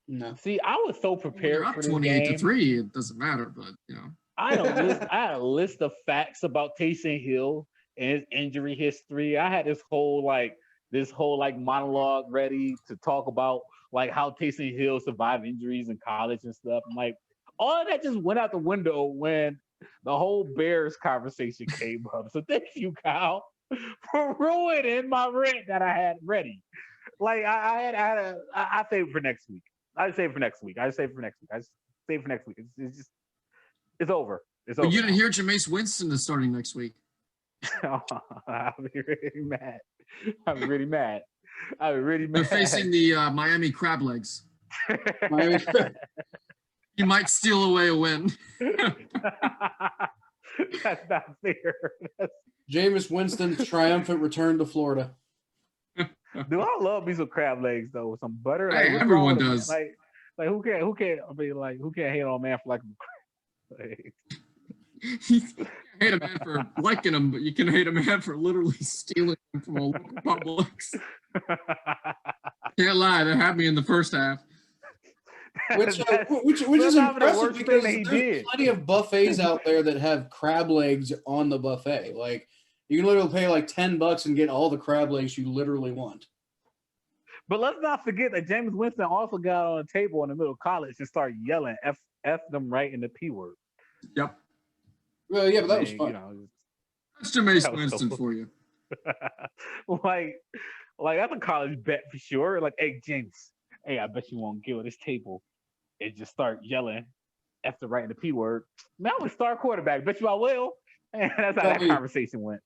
S4: No.
S3: See, I was so prepared for this
S2: 28-3. It doesn't matter, but
S3: I had a list of facts about Taysom Hill and his injury history. I had this whole monologue ready to talk about like how Taysom Hill survived injuries in college and stuff. I'm like, all of that just went out the window when the whole Bears conversation came up. So thank you, Kyle, for ruining my rant that I had ready. Like I saved it for next week. I saved it for next week. It's over. It's over.
S2: But you didn't hear Jameis Winston is starting next week.
S3: I'll be really mad.
S2: They're facing the Miami Crab Legs. He might steal away a win.
S3: That's not fair.
S4: Jameis Winston's triumphant return to Florida.
S3: Dude, I love me some crab legs though, with some butter.
S2: Hey, everyone does.
S3: Like who can't? I mean, like who can't hate on a man for like crab legs?
S2: You can't hate a man for liking them, but you can hate a man for literally stealing them from a local Publix. Can't lie, that had me in the first half.
S4: Which is impressive because there's plenty of buffets out there that have crab legs on the buffet. Like, you can literally pay like $10 and get all the crab legs you literally want.
S3: But let's not forget that Jameis Winston also got on a table in the middle of college and started yelling F them right in the P word.
S2: Yep.
S4: Well, yeah, but that was fun.
S3: You know,
S2: That's Jameis
S3: that was
S2: Winston
S3: so-
S2: for you.
S3: like that's a college bet for sure. Like, hey James, hey, I bet you won't give this table and just start yelling after writing the P word. Man, I'm a star quarterback. Bet you I will. And that's how that conversation went.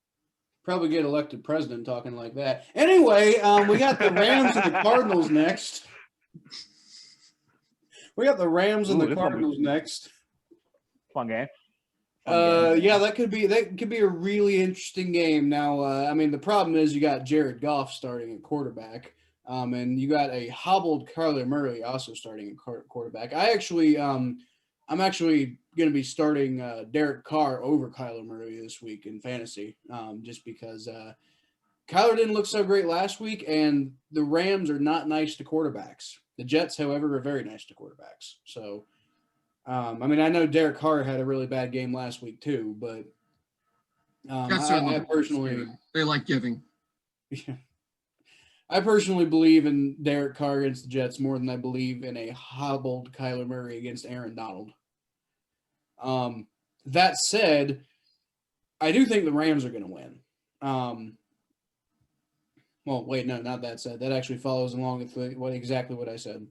S4: Probably get elected president talking like that. Anyway, we got the Rams and the Cardinals next. We got the Rams and the Cardinals next.
S3: Fun game.
S4: Yeah, that could be a really interesting game. Now, I mean, the problem is you got Jared Goff starting at quarterback, and you got a hobbled Kyler Murray also starting at quarterback. I'm actually going to be starting Derek Carr over Kyler Murray this week in fantasy, just because Kyler didn't look so great last week, and the Rams are not nice to quarterbacks. The Jets, however, are very nice to quarterbacks. So, I mean, I know Derek Carr had a really bad game last week too, but I personally
S2: they like giving.
S4: Yeah. I personally believe in Derek Carr against the Jets more than I believe in a hobbled Kyler Murray against Aaron Donald. That said, I do think the Rams are going to win. Well, wait, no, not that said. That actually follows along with exactly what I said.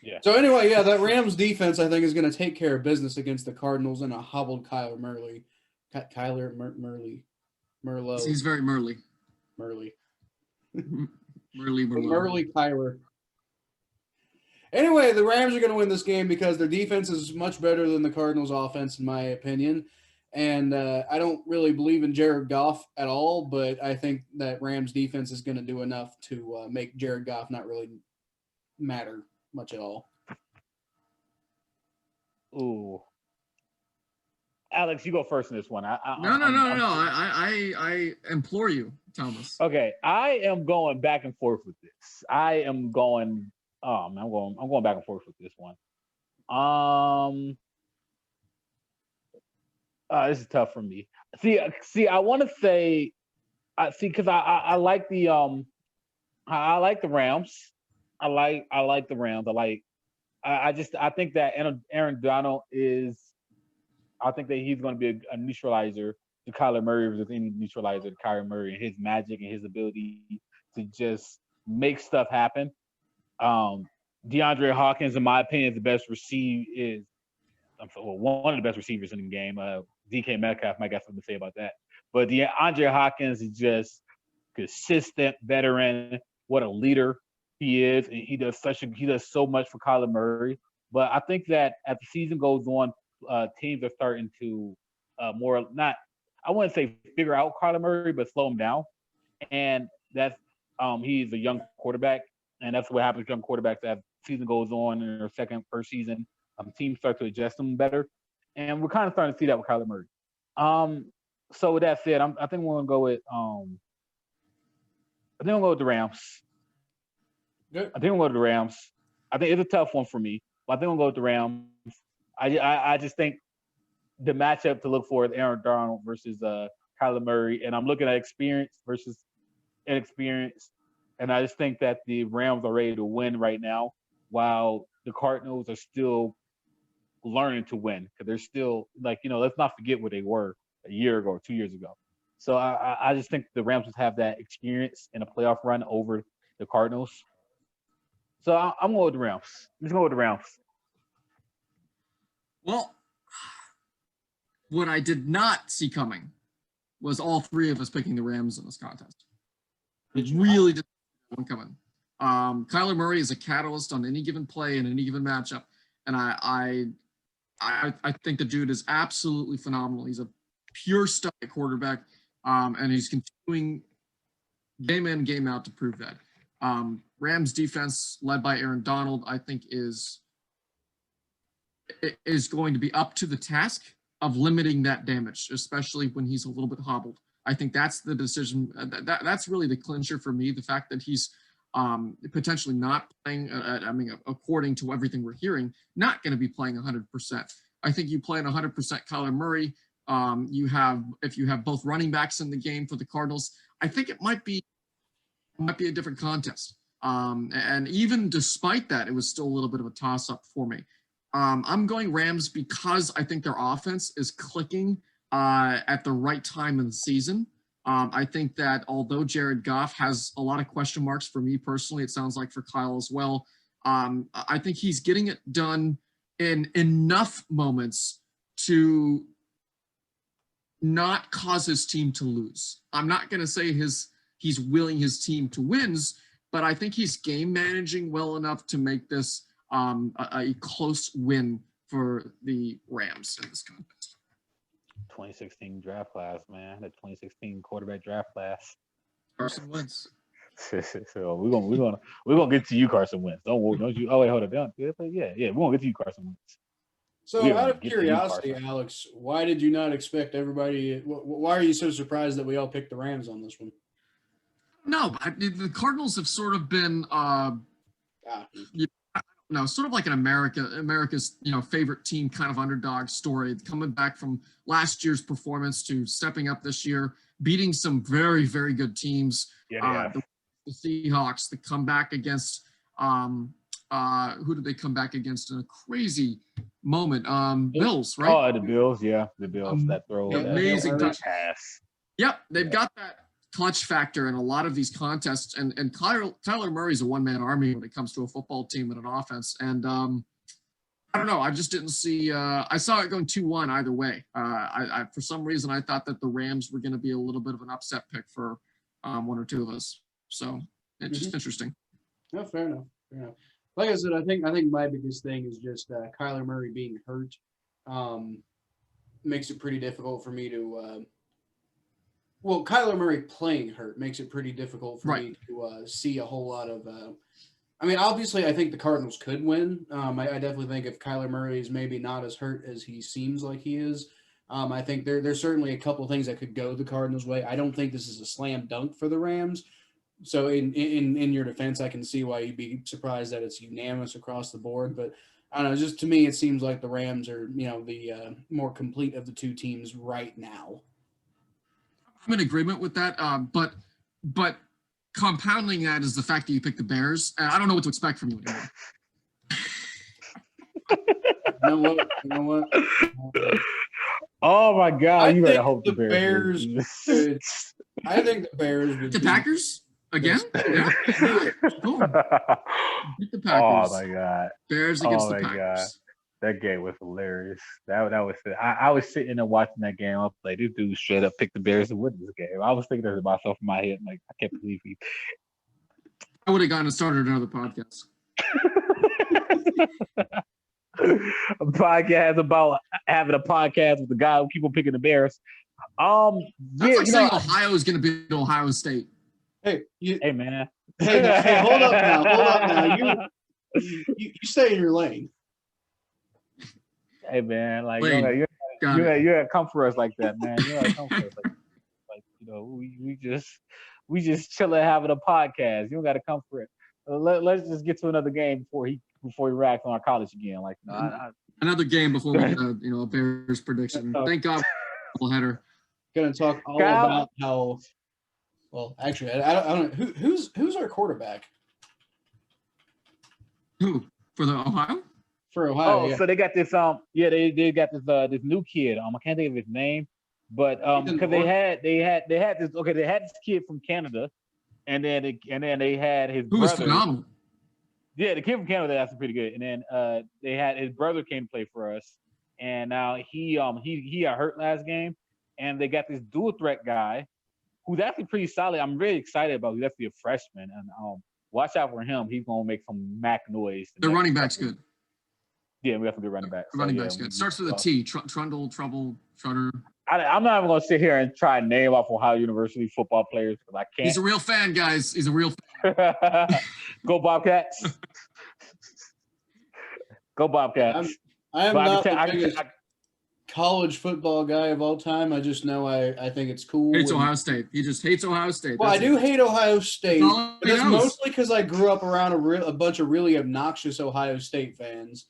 S3: Yeah.
S4: So anyway, yeah, that Rams defense I think is going to take care of business against the Cardinals and a hobbled Kyler Murray. Merlot.
S2: He's very Murley.
S4: Murley Kyler. Anyway, the Rams are going to win this game because their defense is much better than the Cardinals' offense, in my opinion. And I don't really believe in Jared Goff at all, but I think that Rams defense is going to do enough to make Jared Goff not really matter much at all.
S3: Ooh. Alex, you go first in this one.
S2: No. I implore you, Thomas.
S3: Okay, I am going back and forth with this. I'm going back and forth with this one. This is tough for me. See, I want to say, because I like the Rams. I like the Rams. I think that Aaron Donald is. I think that he's going to be a neutralizer to Kyler Murray versus any neutralizer to Kyler Murray and his magic and his ability to just make stuff happen. DeAndre Hawkins, in my opinion, is the best one of the best receivers in the game. DK Metcalf might got something to say about that. But DeAndre Hawkins is just consistent veteran. What a leader he is. And he does so much for Kyler Murray. But I think that as the season goes on, teams are starting to I wouldn't say figure out Kyler Murray, but slow him down. And that's he's a young quarterback, and that's what happens to young quarterbacks as the season goes on in their first season. Teams start to adjust them better, and we're kind of starting to see that with Kyler Murray. So with that said, I think we're gonna go with the Rams.
S4: Good.
S3: I think we'll go with the Rams. I think it's a tough one for me, but I think we'll go with the Rams. I just think the matchup to look for is Aaron Donald versus Kyler Murray, and I'm looking at experience versus inexperience, and I just think that the Rams are ready to win right now, while the Cardinals are still learning to win because they're still let's not forget where they were a year ago or 2 years ago. So I just think the Rams have that experience in a playoff run over the Cardinals. So I'm going with the Rams. I'm just going with the Rams.
S2: Well, what I did not see coming was all three of us picking the Rams in this contest. It really didn't see one coming. Kyler Murray is a catalyst on any given play in any given matchup, and I think the dude is absolutely phenomenal. He's a pure stud at quarterback, and he's continuing game in, game out to prove that. Rams defense, led by Aaron Donald, I think is going to be up to the task of limiting that damage, especially when he's a little bit hobbled. I think that's the decision. That's really the clincher for me. The fact that he's potentially not playing, according to everything we're hearing, not going to be playing 100%. I think you play in 100% Kyler Murray. If you have both running backs in the game for the Cardinals, I think it might be a different contest. And even despite that, it was still a little bit of a toss-up for me. I'm going Rams because I think their offense is clicking at the right time in the season. I think that although Jared Goff has a lot of question marks for me personally, it sounds like for Kyle as well. I think he's getting it done in enough moments to not cause his team to lose. I'm not going to say he's willing his team to wins, but I think he's game managing well enough to make this a close win for the Rams in this contest.
S3: 2016 draft class, man. The 2016 quarterback draft class.
S2: Carson Wentz.
S3: So we're gonna get to you, Carson Wentz. Don't you? Oh wait, hold on. Yeah, we're gonna get to you, Carson Wentz.
S4: So, out of curiosity, Alex, why did you not expect everybody? Why are you so surprised that we all picked the Rams on this one?
S2: No, the Cardinals have sort of been, sort of like an America's favorite team kind of underdog story, coming back from last year's performance to stepping up this year, beating some very, very good teams.
S3: Yeah,
S2: the Seahawks, the comeback against who did they come back against in a crazy moment? Bills, right?
S3: Oh, the Bills, yeah. The Bills, that throw.
S2: Amazing touch
S3: pass.
S2: Yep, they've got that clutch factor in a lot of these contests. And Kyler Murray's a one-man army when it comes to a football team and an offense. And I don't know. I just didn't see I saw it going 2-1 either way. I for some reason, I thought that the Rams were going to be a little bit of an upset pick for one or two of us. So it's just interesting.
S4: No, fair enough. Like I said, I think my biggest thing is just Kyler Murray being hurt. Makes it pretty difficult for me to Kyler Murray playing hurt makes it pretty difficult for me to see a whole lot of obviously I think the Cardinals could win. I definitely think if Kyler Murray is maybe not as hurt as he seems like he is, I think there's certainly a couple of things that could go the Cardinals' way. I don't think this is a slam dunk for the Rams. So in your defense, I can see why you'd be surprised that it's unanimous across the board. But I don't know, just to me, it seems like the Rams are, the more complete of the two teams right now.
S2: I'm in agreement with that. But compounding that is the fact that you picked the Bears. I don't know what to expect from you anymore.
S4: You know what?
S3: Oh my God! You better hope
S4: the Bears. I think the Bears would
S2: the Packers again. Yeah. Cool. The Packers.
S3: Oh my God!
S2: Bears against the Packers. God.
S3: That game was hilarious. That was it. I was sitting there watching that game. I was like, this dude straight up picked the Bears to win this game. I was thinking to myself in my head, like, I can't believe he.
S2: I would have gone and started another podcast.
S3: A podcast about having a podcast with the guy who keep on picking the Bears.
S2: That's like saying Ohio is going to beat Ohio State.
S4: Hey,
S3: man.
S4: Hey, hold up now. You stay in your lane.
S3: Hey man, like you gotta come for us like that, man. You gotta come for us like we just chilling having a podcast. You don't gotta come for it. Let's just get to another game before he racks on our college again. Like
S2: another game before we get a Bears prediction. Thank God for header.
S4: Gonna talk all about how. Well, actually, I don't know who's our quarterback.
S2: Who for the Ohio?
S4: For Ohio,
S3: so they got this they got this new kid. I can't think of his name, but because they had this kid from Canada, and then they had his
S2: who was phenomenal.
S3: Yeah, the kid from Canada, that's pretty good. And then they had his brother came to play for us, and now he got hurt last game, and they got this dual threat guy who's actually pretty solid. I'm really excited about. He's actually a freshman, and watch out for him. He's gonna make some Mac noise.
S2: The running back's good.
S3: Yeah, we have a good running back.
S2: Running back's good. Starts with a T. Trundle, Trouble, Trutter.
S3: I'm not even going to sit here and try and name off Ohio University football players because I can't.
S2: He's a real fan, guys. He's a real fan.
S3: Go Bobcats. Go Bobcats.
S4: I am not the biggest college football guy of all time. I just know I think it's cool.
S2: Hates Ohio State. He just hates Ohio State.
S4: Well, I do hate Ohio State. It's mostly because I grew up around a bunch of really obnoxious Ohio State fans.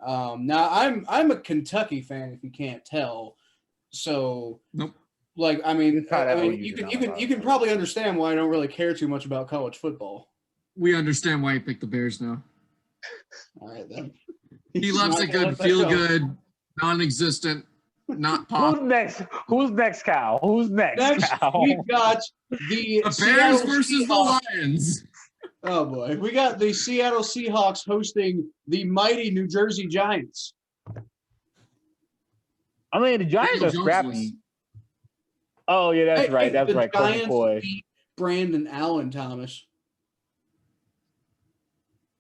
S4: Now I'm a Kentucky fan, if you can't tell. So,
S2: nope.
S4: Like, you can probably understand why I don't really care too much about college football.
S2: We understand why you picked the Bears now.
S4: All right then.
S2: He loves a good feel-good, non-existent, not pop.
S3: Who's next, Cal? Who's next, Cal?
S4: We've got the
S2: Bears
S4: Seattle
S2: versus
S4: Seahawks.
S2: the Lions.
S4: Oh boy, we got the Seattle Seahawks hosting the mighty New Jersey Giants.
S3: I mean, the Giants are scrappy. Oh yeah, that's right. That's right.
S4: Giants beat Brandon Allen, Thomas.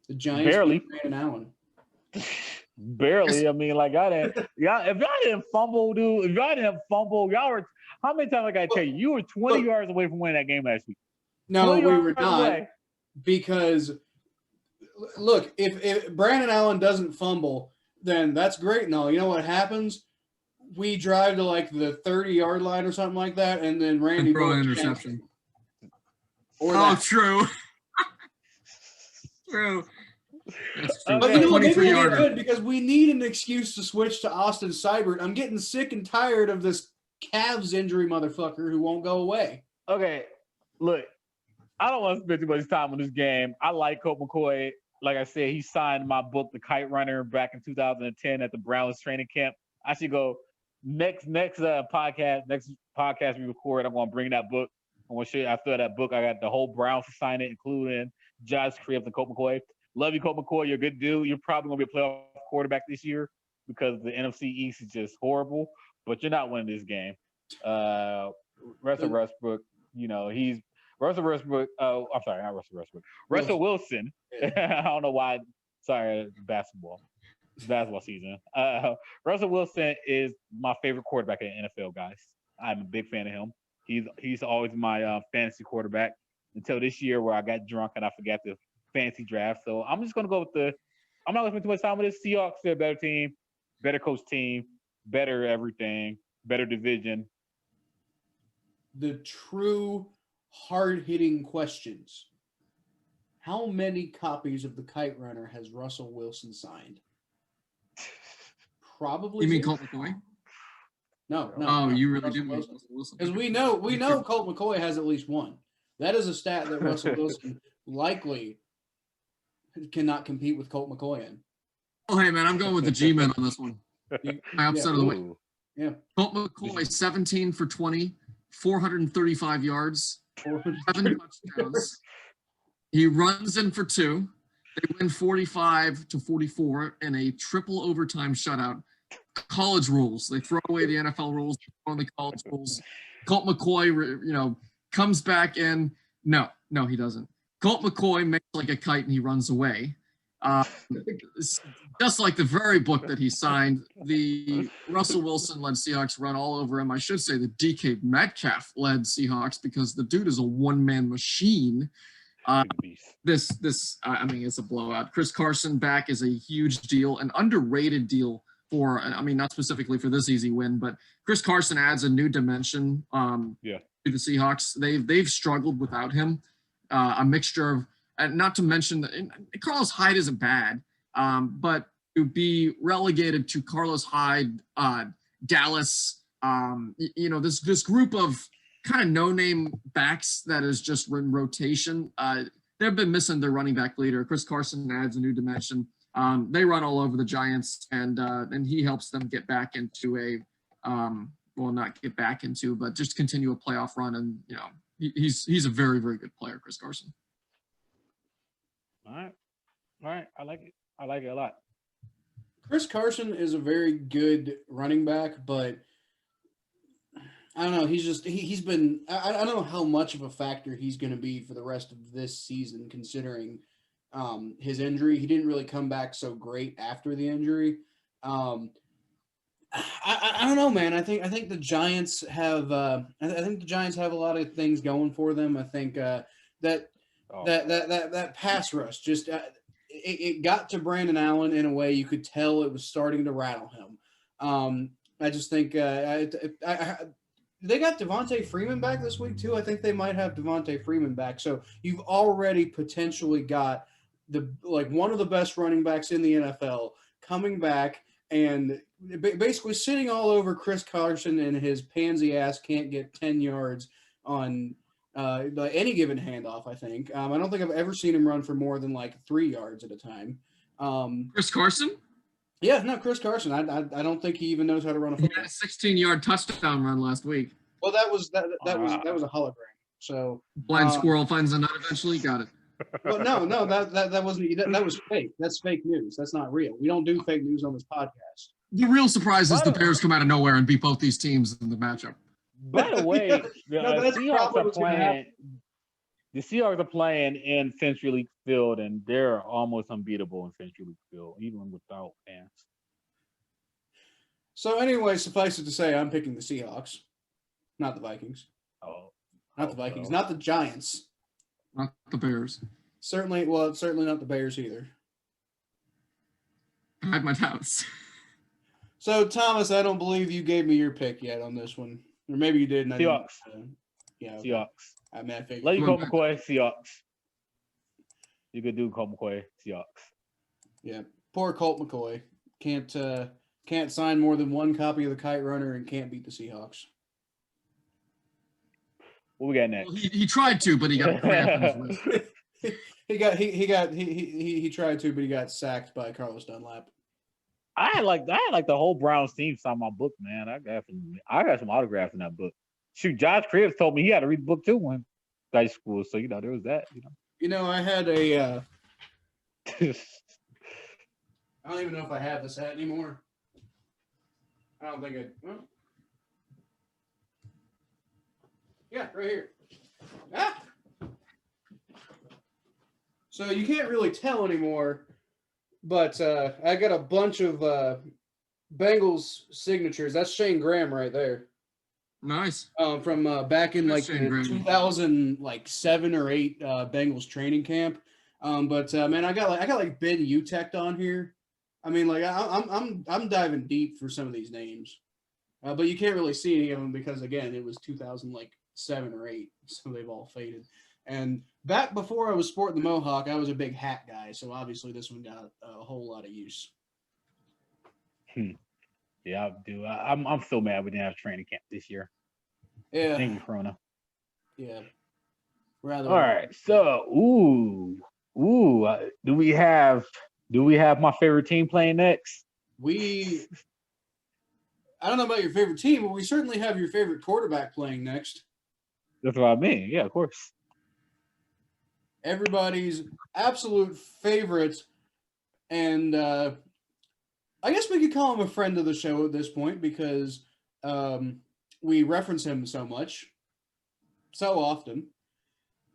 S4: The Giants
S3: barely
S4: beat Brandon Allen.
S3: Barely. I mean, like I didn't. Yeah, if y'all didn't fumble, dude. If y'all didn't fumble, y'all were. How many times I gotta tell you? You were 20 yards away from winning that game last week.
S4: No, we were not. Because look, if Brandon Allen doesn't fumble, then that's great and all. You know what happens? We drive to like the 30-yard line or something like that, and then Randy
S2: throw an interception. True. True. That's true.
S4: But you know what? Maybe we'll get good because we need an excuse to switch to Austin Seibert. I'm getting sick and tired of this calves injury motherfucker who won't go away.
S3: Okay, look, I don't want to spend too much time on this game. I like Colt McCoy. Like I said, he signed my book, The Kite Runner, back in 2010 at the Browns training camp. I should go next podcast we record. I'm going to bring that book. I'm going to show you after that book. I got the whole Browns to sign it, including Josh Cribbs and Colt McCoy. Love you, Colt McCoy. You're a good dude. You're probably going to be a playoff quarterback this year because the NFC East is just horrible. But you're not winning this game. Russell Westbrook, he's Russell Westbrook. Oh, I'm sorry, not Russell Westbrook. Russell Wilson. I don't know why. Sorry, basketball. It's basketball season. Russell Wilson is my favorite quarterback in the NFL, guys. I'm a big fan of him. He's always my fantasy quarterback until this year where I got drunk and I forgot the fantasy draft. So I'm just going to go with I'm not going to spend too much time with this. Seahawks, they're a better team, better coach team, better everything, better division.
S4: The true hard-hitting questions. How many copies of The Kite Runner has Russell Wilson signed? Probably.
S2: You mean Colt McCoy?
S4: No.
S2: Oh, you really
S4: Russell
S2: do mean Russell Wilson?
S4: Because we know Colt McCoy has at least one. That is a stat that Russell Wilson likely cannot compete with Colt McCoy in.
S2: Oh, hey, man, I'm going with the G-Men on this one. My upset of the week.
S4: Yeah.
S2: Colt McCoy, 17 for 20, 435 yards, 7 touchdowns. He runs in for 2. They win 45-44 in a triple overtime shutout. College rules. They throw away the NFL rules, throw in the college rules. Colt McCoy, comes back in. No, he doesn't. Colt McCoy makes like a kite and he runs away. Just like the very book that he signed, the Russell Wilson-led Seahawks run all over him. I should say the DK Metcalf-led Seahawks because the dude is a one-man machine. It's a blowout. Chris Carson back is a huge deal, an underrated deal for, not specifically for this easy win, but Chris Carson adds a new dimension to the Seahawks. They've struggled without him. A mixture of, not to mention that Carlos Hyde isn't bad, but to be relegated to Carlos Hyde, Dallas, this group of kind of no-name backs that is just in rotation. They've been missing their running back leader. Chris Carson adds a new dimension. They run all over the Giants, and he helps them get back into not get back into, but just continue a playoff run. And he's a very, very good player, Chris Carson.
S3: All right. I like it a lot.
S4: Chris Carson is a very good running back, but I don't know. He's been. I don't know how much of a factor he's going to be for the rest of this season, considering his injury. He didn't really come back so great after the injury. I don't know, man. I think the Giants have. I think the Giants have a lot of things going for them. I think that pass rush just it got to Brandon Allen in a way you could tell it was starting to rattle him. I just think they got Devontae Freeman back this week too. I think they might have Devontae Freeman back. So you've already potentially got one of the best running backs in the NFL coming back and basically sitting all over Chris Carson and his pansy ass can't get 10 yards on any given handoff. I think. I don't think I've ever seen him run for more than 3 yards at a time.
S2: Chris Carson?
S4: Yeah, no, Chris Carson. I don't think he even knows how to run a
S2: He
S4: football.
S2: had a 16-yard touchdown run last week.
S4: Well, that was a hologram. So
S2: Blind squirrel finds a nut eventually. Got it.
S4: well, no, that wasn't that was fake. That's fake news. That's not real. We don't do fake news on this podcast.
S2: The real surprise is the Bears come out of nowhere and beat both these teams in the matchup.
S3: By the way,
S4: No,
S3: Seahawks are playing. The Seahawks are playing in Century League Field, and they're almost unbeatable in Century League Field, even without fans.
S4: So anyway, suffice it to say, I'm picking the Seahawks, not the Vikings. Not the Vikings, not the Giants.
S2: Not the Bears.
S4: Certainly not the Bears either.
S2: I had my doubts.
S4: So, Thomas, I don't believe you gave me your pick yet on this one. Or maybe you did. And
S3: Seahawks.
S4: Yeah.
S3: Seahawks.
S4: I mean, I figured.
S3: Let you Colt McCoy, Seahawks. You could do Colt McCoy, Seahawks.
S4: Yeah. Poor Colt McCoy. Can't sign more than one copy of the Kite Runner and can't beat the Seahawks.
S3: What we got next?
S2: Well, he tried to, but he got a cramp in his wrist.
S4: He tried to, but he got sacked by Carlos Dunlap.
S3: I had like the whole Browns team sign my book, man. I got some autographs in that book. Shoot, Josh Cribbs told me he had to read the book too when high school, so there was that.
S4: I had a. I don't even know if I have this hat anymore. I don't think well, yeah, right here. Ah. So you can't really tell anymore. But I got a bunch of Bengals signatures. That's Shane Graham right there.
S2: Nice.
S4: From back in like 2007 or 8 Bengals training camp. Man, I got like Ben Utech on here. I mean, like I'm diving deep for some of these names, but you can't really see any of them because again, it was 2007 or 8, so they've all faded. And back before I was sporting the Mohawk, I was a big hat guy, so obviously this one got a whole lot of use.
S3: Yeah, I do. I'm so mad we didn't have training camp this year.
S4: Yeah.
S3: Thank you, Corona.
S4: Yeah.
S3: All right. So, do we have my favorite team playing next?
S4: I don't know about your favorite team, but we certainly have your favorite quarterback playing next.
S3: That's what I mean. Yeah, of course.
S4: Everybody's absolute favorite, and I guess we could call him a friend of the show at this point because we reference him so much, so often.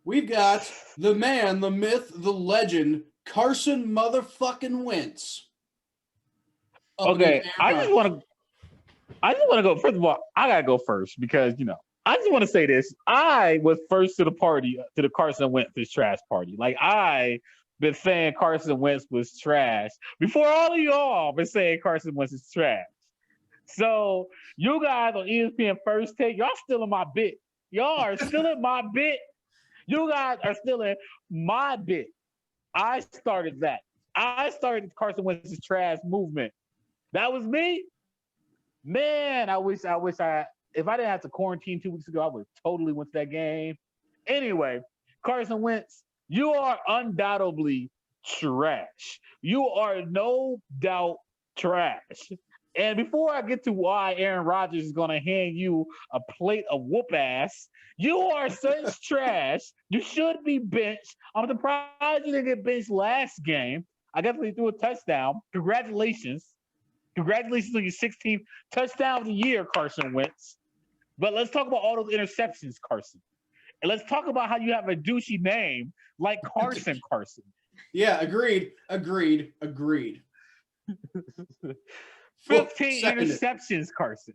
S4: We've got the man, the myth, the legend, Carson motherfucking Wentz.
S3: Okay, I just want to go. First of all, I gotta go first because I just want to say this. I was first to the party, to the Carson Wentz trash party. Like, I been saying Carson Wentz was trash before all of y'all been saying Carson Wentz is trash. So, you guys on ESPN First Take, y'all still in my bit. Y'all are still in my bit. You guys are still in my bit. I started that. I started the Carson Wentz's trash movement. That was me. Man, I wish if I didn't have to quarantine 2 weeks ago, I would have totally went to that game. Anyway, Carson Wentz, you are undoubtedly trash. You are no doubt trash. And before I get to why Aaron Rodgers is going to hand you a plate of whoop ass, you are such trash. You should be benched. I'm surprised you didn't get benched last game. I guess they threw a touchdown. Congratulations. Congratulations on your 16th touchdown of the year, Carson Wentz. But let's talk about all those interceptions, Carson. And let's talk about how you have a douchey name like Carson.
S4: Yeah, agreed.
S3: 15 interceptions, Carson.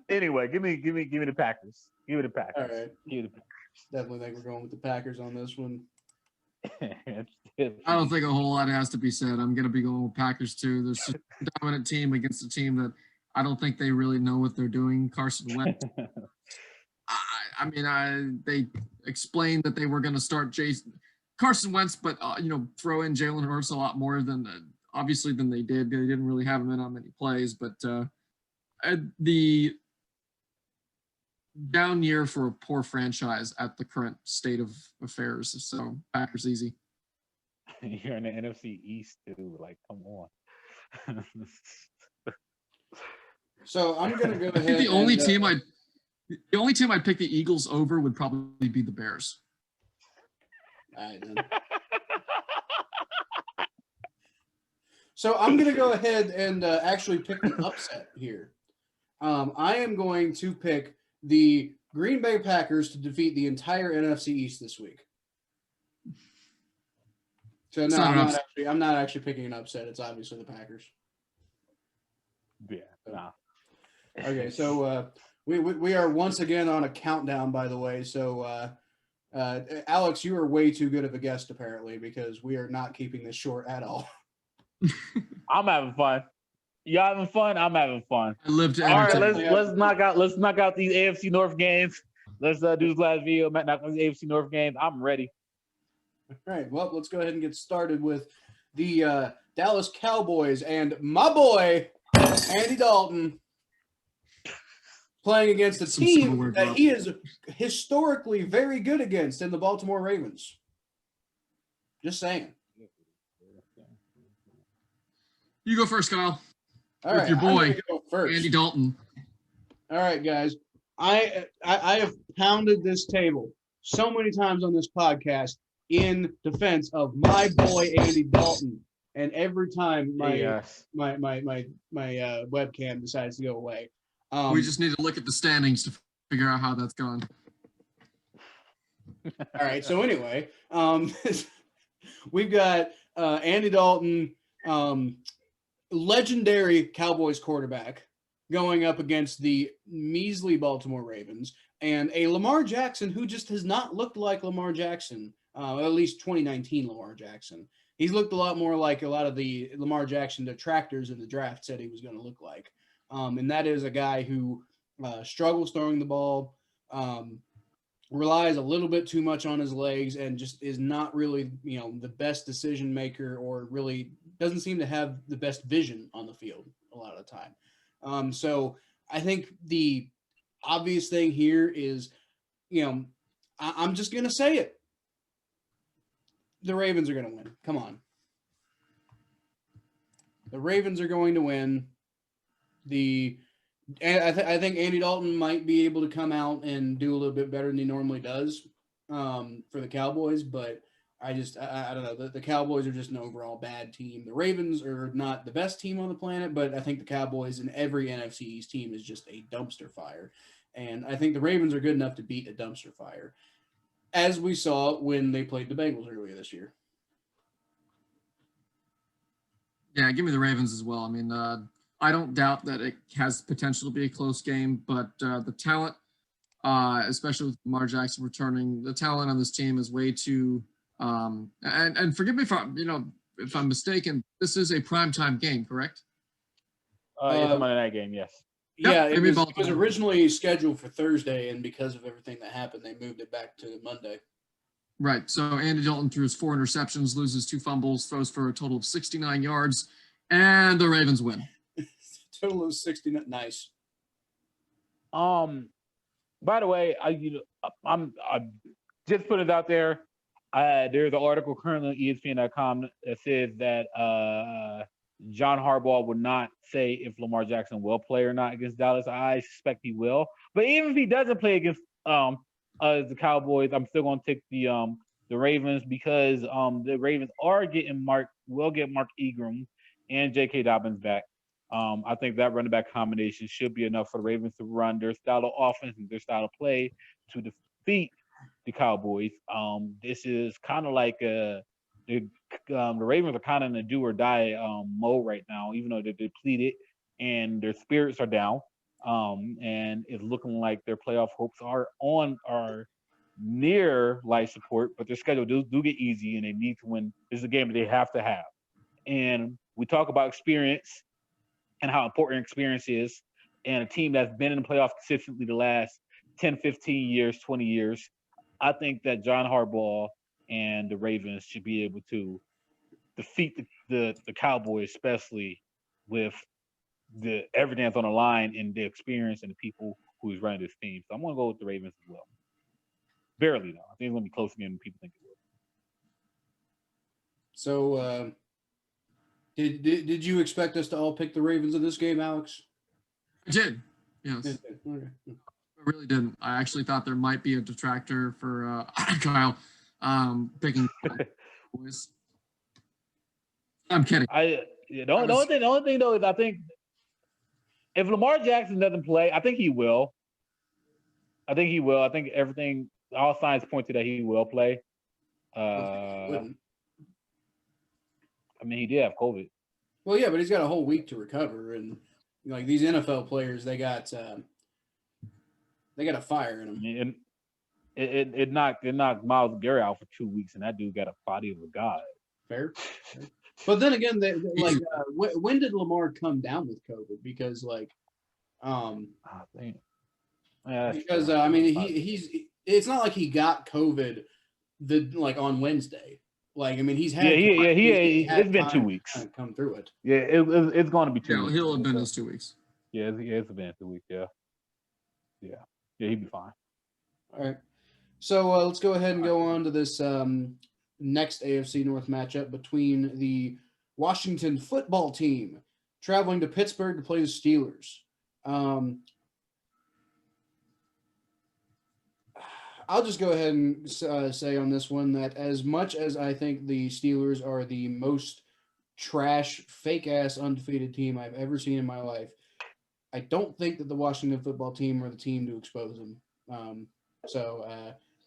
S3: Anyway, give me the Packers. Give me the Packers.
S4: All right.
S3: Give me the Packers.
S4: Definitely think we're going with the Packers on this one.
S2: I don't think a whole lot has to be said. I'm going to be going with Packers too. There's just a dominant team against a team that I don't think they really know what they're doing. Carson Wentz. They explained that they were going to start Carson Wentz, but throw in Jalen Hurts a lot more than they did. They didn't really have him in on many plays, but the down year for a poor franchise at the current state of affairs. So Packers easy.
S3: You're in the NFC East too. Like, come on.
S4: So I'm gonna go ahead.
S2: I think the only team I'd pick the Eagles over would probably be the Bears.
S4: All right, then. So I'm going to go ahead and actually pick the upset here. I am going to pick the Green Bay Packers to defeat the entire NFC East this week. So no, I'm not actually picking an upset. It's obviously the Packers.
S3: Yeah. Nah.
S4: Okay, so we are once again on a countdown, by the way. So Alex, you are way too good of a guest apparently, because we are not keeping this short at all.
S3: I'm having fun. Y'all having fun? I'm having fun.
S2: I live to
S3: All right,
S2: entertain.
S3: let's knock out these AFC North games. Let's do this last video. Knock out these AFC North games. I'm ready.
S4: All right. Well, let's go ahead and get started with the Dallas Cowboys and my boy Andy Dalton playing against a team that he is historically very good against in the Baltimore Ravens. Just saying.
S2: You go first, Kyle.
S4: All right,
S2: your boy,
S4: go first.
S2: Andy Dalton.
S4: All right, guys. I have pounded this table so many times on this podcast in defense of my boy Andy Dalton, and every time my webcam decides to go away.
S2: We just need to look at the standings to figure out how that's gone.
S4: All right. So anyway, we've got Andy Dalton, legendary Cowboys quarterback, going up against the measly Baltimore Ravens, and a Lamar Jackson who just has not looked like Lamar Jackson, at least 2019 Lamar Jackson. He's looked a lot more like a lot of the Lamar Jackson detractors in the draft said he was going to look like. And that is a guy who struggles throwing the ball, relies a little bit too much on his legs, and just is not really, the best decision maker, or really doesn't seem to have the best vision on the field a lot of the time. So I think the obvious thing here is, I'm just going to say it. The Ravens are going to win. Come on. The Ravens are going to win. I think Andy Dalton might be able to come out and do a little bit better than he normally does for the Cowboys, but I don't know. The Cowboys are just an overall bad team. The Ravens are not the best team on the planet, but I think the Cowboys and every NFC East team is just a dumpster fire. And I think the Ravens are good enough to beat a dumpster fire, as we saw when they played the Bengals earlier this year.
S2: Yeah, give me the Ravens as well. I mean, I don't doubt that it has potential to be a close game, but the talent, especially with Lamar Jackson returning, the talent on this team is way too. And forgive me if I'm mistaken. This is a primetime game, correct?
S3: It's a Monday night game. Yes.
S4: Yeah, it was originally scheduled for Thursday, and because of everything that happened, they moved it back to Monday.
S2: Right. So Andy Dalton threw his 4 interceptions, loses 2 fumbles, throws for a total of 69 yards, and the Ravens win.
S4: Total of 69. Nice.
S3: By the way, I'm just put it out there. There's an article currently on ESPN.com that says that John Harbaugh would not say if Lamar Jackson will play or not against Dallas. I suspect he will. But even if he doesn't play against the Cowboys, I'm still going to take the Ravens, because the Ravens will get Mark Ingram and J.K. Dobbins back. I think that running back combination should be enough for the Ravens to run their style of offense and their style of play to defeat the Cowboys. This is kind of like the Ravens are kind of in a do or die mode right now, even though they're depleted and their spirits are down. And it's looking like their playoff hopes are near life support, but their schedule do get easy, and they need to win. This is a game that they have to have. And we talk about experience and how important experience is, and a team that's been in the playoffs consistently the last 10, 15 years, 20 years. I think that John Harbaugh and the Ravens should be able to defeat the Cowboys, especially with the everything's on the line and the experience and the people who's running this team. So I'm going to go with the Ravens as well. Barely, though. I think it's going to be closer than people think it will.
S4: So Did you expect us to all pick the Ravens in this game, Alex?
S2: I did. Yes.
S4: Okay.
S2: I really didn't. I actually thought there might be a detractor for Kyle picking boys. I'm kidding.
S3: The only thing though is I think if Lamar Jackson doesn't play, I think he will. I think everything, all signs point to that he will play. I mean, he did have COVID.
S4: Well, yeah, but he's got a whole week to recover, and like these NFL players, they got a fire in them.
S3: I mean, it knocked Myles Garrett out for 2 weeks, and that dude got a body of a god.
S4: Fair. But then again, when did Lamar come down with COVID? Because I mean, it's not like he got COVID on Wednesday. Like, I mean, he's had
S3: it's been 2 weeks.
S4: Kind of come through it.
S3: Yeah, it's going to be 2 weeks.
S2: He'll have been those 2 weeks.
S3: Yeah, it's been 2 weeks. Yeah, he'd be fine.
S4: All right. So let's go ahead and go on to this next AFC North matchup between the Washington football team traveling to Pittsburgh to play the Steelers. I'll just go ahead and say on this one that as much as I think the Steelers are the most trash, fake-ass, undefeated team I've ever seen in my life, I don't think that the Washington football team are the team to expose them.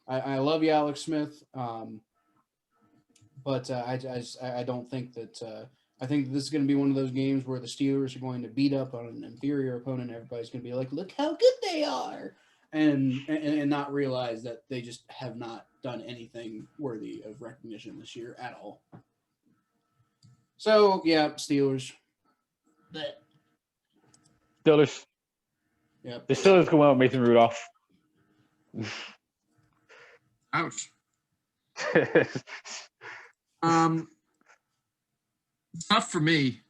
S4: I love you, Alex Smith, but I don't think that I think this is going to be one of those games where the Steelers are going to beat up on an inferior opponent. Everybody's going to be like, look how good they are. And not realize that they just have not done anything worthy of recognition this year at all. So, yeah, Steelers.
S3: Steelers.
S4: Yeah.
S3: The Steelers can win with Mason Rudolph.
S2: Ouch. Tough for me,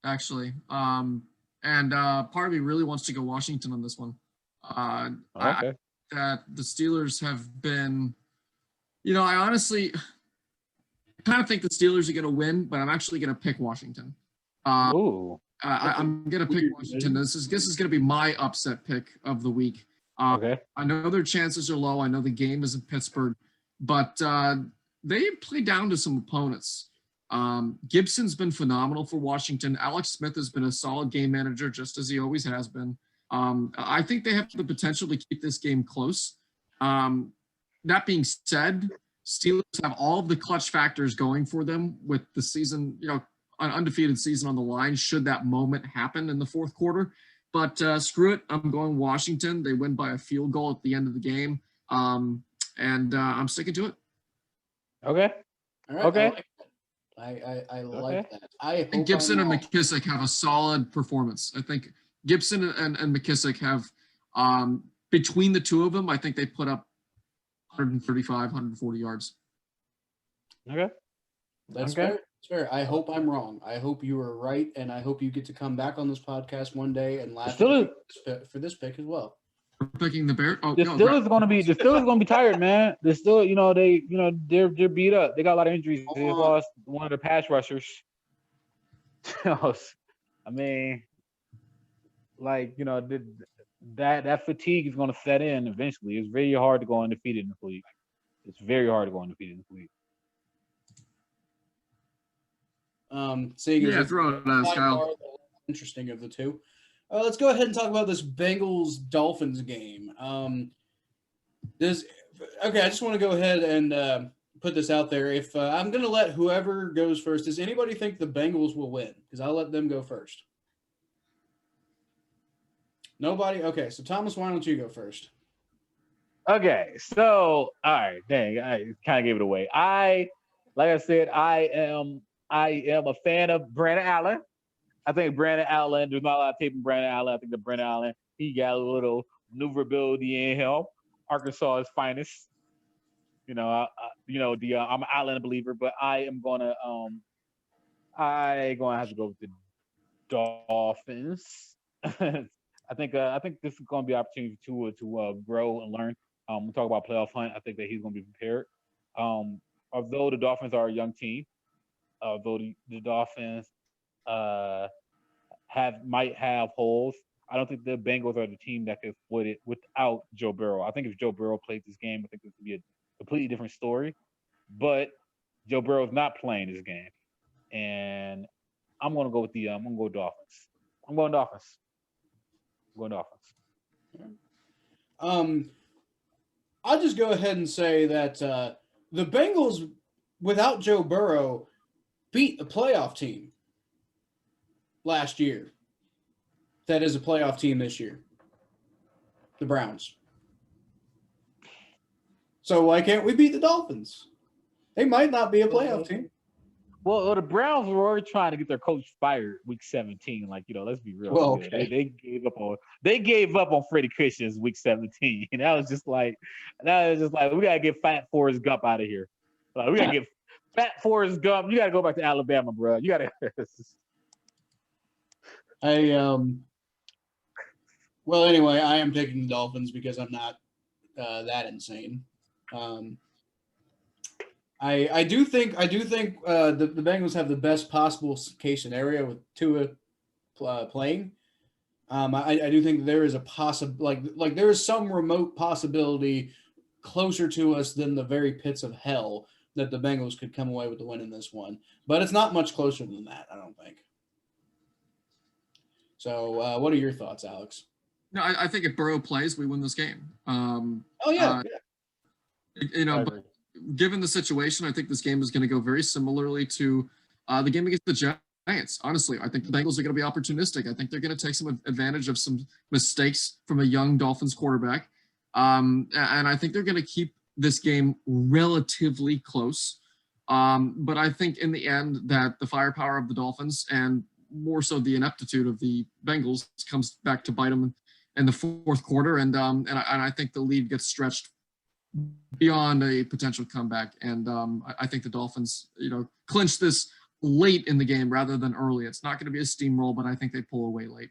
S2: actually. And part of me really wants to go Washington on this one.
S3: Okay.
S2: That the Steelers have been, I honestly kind of think the Steelers are going to win, but I'm actually going to pick Washington.
S3: Ooh.
S2: I'm going to pick Washington. This is going to be my upset pick of the week.
S3: Okay.
S2: I know their chances are low. I know the game is in Pittsburgh, but they play down to some opponents. Gibson's been phenomenal for Washington. Alex Smith has been a solid game manager, just as he always has been. I think they have the potential to keep this game close. That being said, Steelers have all of the clutch factors going for them with the season, an undefeated season on the line should that moment happen in the fourth quarter. But screw it, I'm going Washington. They win by a field goal at the end of the game, and I'm sticking to it.
S3: Okay.
S4: All right.
S3: Okay.
S4: I like that.
S2: I think Gibson and McKissick have a solid performance. I think Gibson and McKissick have, between the two of them, I think they put up 135, 140 yards.
S3: Okay.
S4: That's fair. That's fair. I hope I'm wrong. I hope you are right, and I hope you get to come back on this podcast one day and laugh for this pick as well.
S2: We're picking the Bears.
S3: The Steelers going to be tired, man. They're still, they're beat up. They got a lot of injuries. They lost one of their pass rushers. I mean, that fatigue is going to set in eventually. It's very hard to go undefeated in this league. It's very hard to go undefeated in this league.
S2: Throw it at us, Kyle.
S4: Interesting of the two. Let's go ahead and talk about this Bengals-Dolphins game. I just want to go ahead and put this out there. If I'm going to let whoever goes first, does anybody think the Bengals will win? Because I'll let them go first. Nobody? Okay, so Thomas, why don't you go first?
S3: Okay, so all right, dang, I kind of gave it away. Like I said, I am a fan of Brandon Allen. I think Brandon Allen, there's not a lot of tape in Brandon Allen. I think that Brandon Allen, he got a little maneuverability in him. Arkansas's finest. I'm an Allen believer, but I'm gonna have to go with the Dolphins. I think this is going to be an opportunity to grow and learn. We talk about playoff hunt. I think that he's going to be prepared. Although the Dolphins are a young team, although the Dolphins might have holes. I don't think the Bengals are the team that could exploit it without Joe Burrow. I think if Joe Burrow played this game, I think this would be a completely different story. But Joe Burrow's not playing this game, and I'm gonna go with I'm gonna go Dolphins. I'm going Dolphins. I'm going Dolphins.
S4: I'll just go ahead and say that the Bengals, without Joe Burrow, beat a playoff team last year. That is a playoff team this year. The Browns. So why can't we beat the Dolphins? They might not be a playoff team.
S3: Well, the Browns were already trying to get their coach fired week 17. Like, let's be real.
S4: Well, okay.
S3: They gave up on Freddie Kitchens week 17. And that was just like we gotta get Fat Forrest Gump out of here. Like, we gotta get Fat Forrest Gump. You gotta go back to Alabama, bro. You gotta.
S4: Well, anyway, I am picking the Dolphins because I'm not that insane. I do think the Bengals have the best possible case scenario with Tua playing. I do think there is a like there is some remote possibility closer to us than the very pits of hell that the Bengals could come away with the win in this one, but it's not much closer than that, I don't think. So, what are your thoughts, Alex?
S2: No, I think if Burrow plays, we win this game.
S4: Yeah.
S2: But given the situation, I think this game is going to go very similarly to the game against the Giants. Honestly, I think the Bengals are going to be opportunistic. I think they're going to take some advantage of some mistakes from a young Dolphins quarterback. And I think they're going to keep this game relatively close. But I think in the end that the firepower of the Dolphins and more so the ineptitude of the Bengals comes back to bite them in the fourth quarter. And I think the lead gets stretched beyond a potential comeback. And I think the Dolphins, clinch this late in the game rather than early. It's not going to be a steamroll, but I think they pull away late.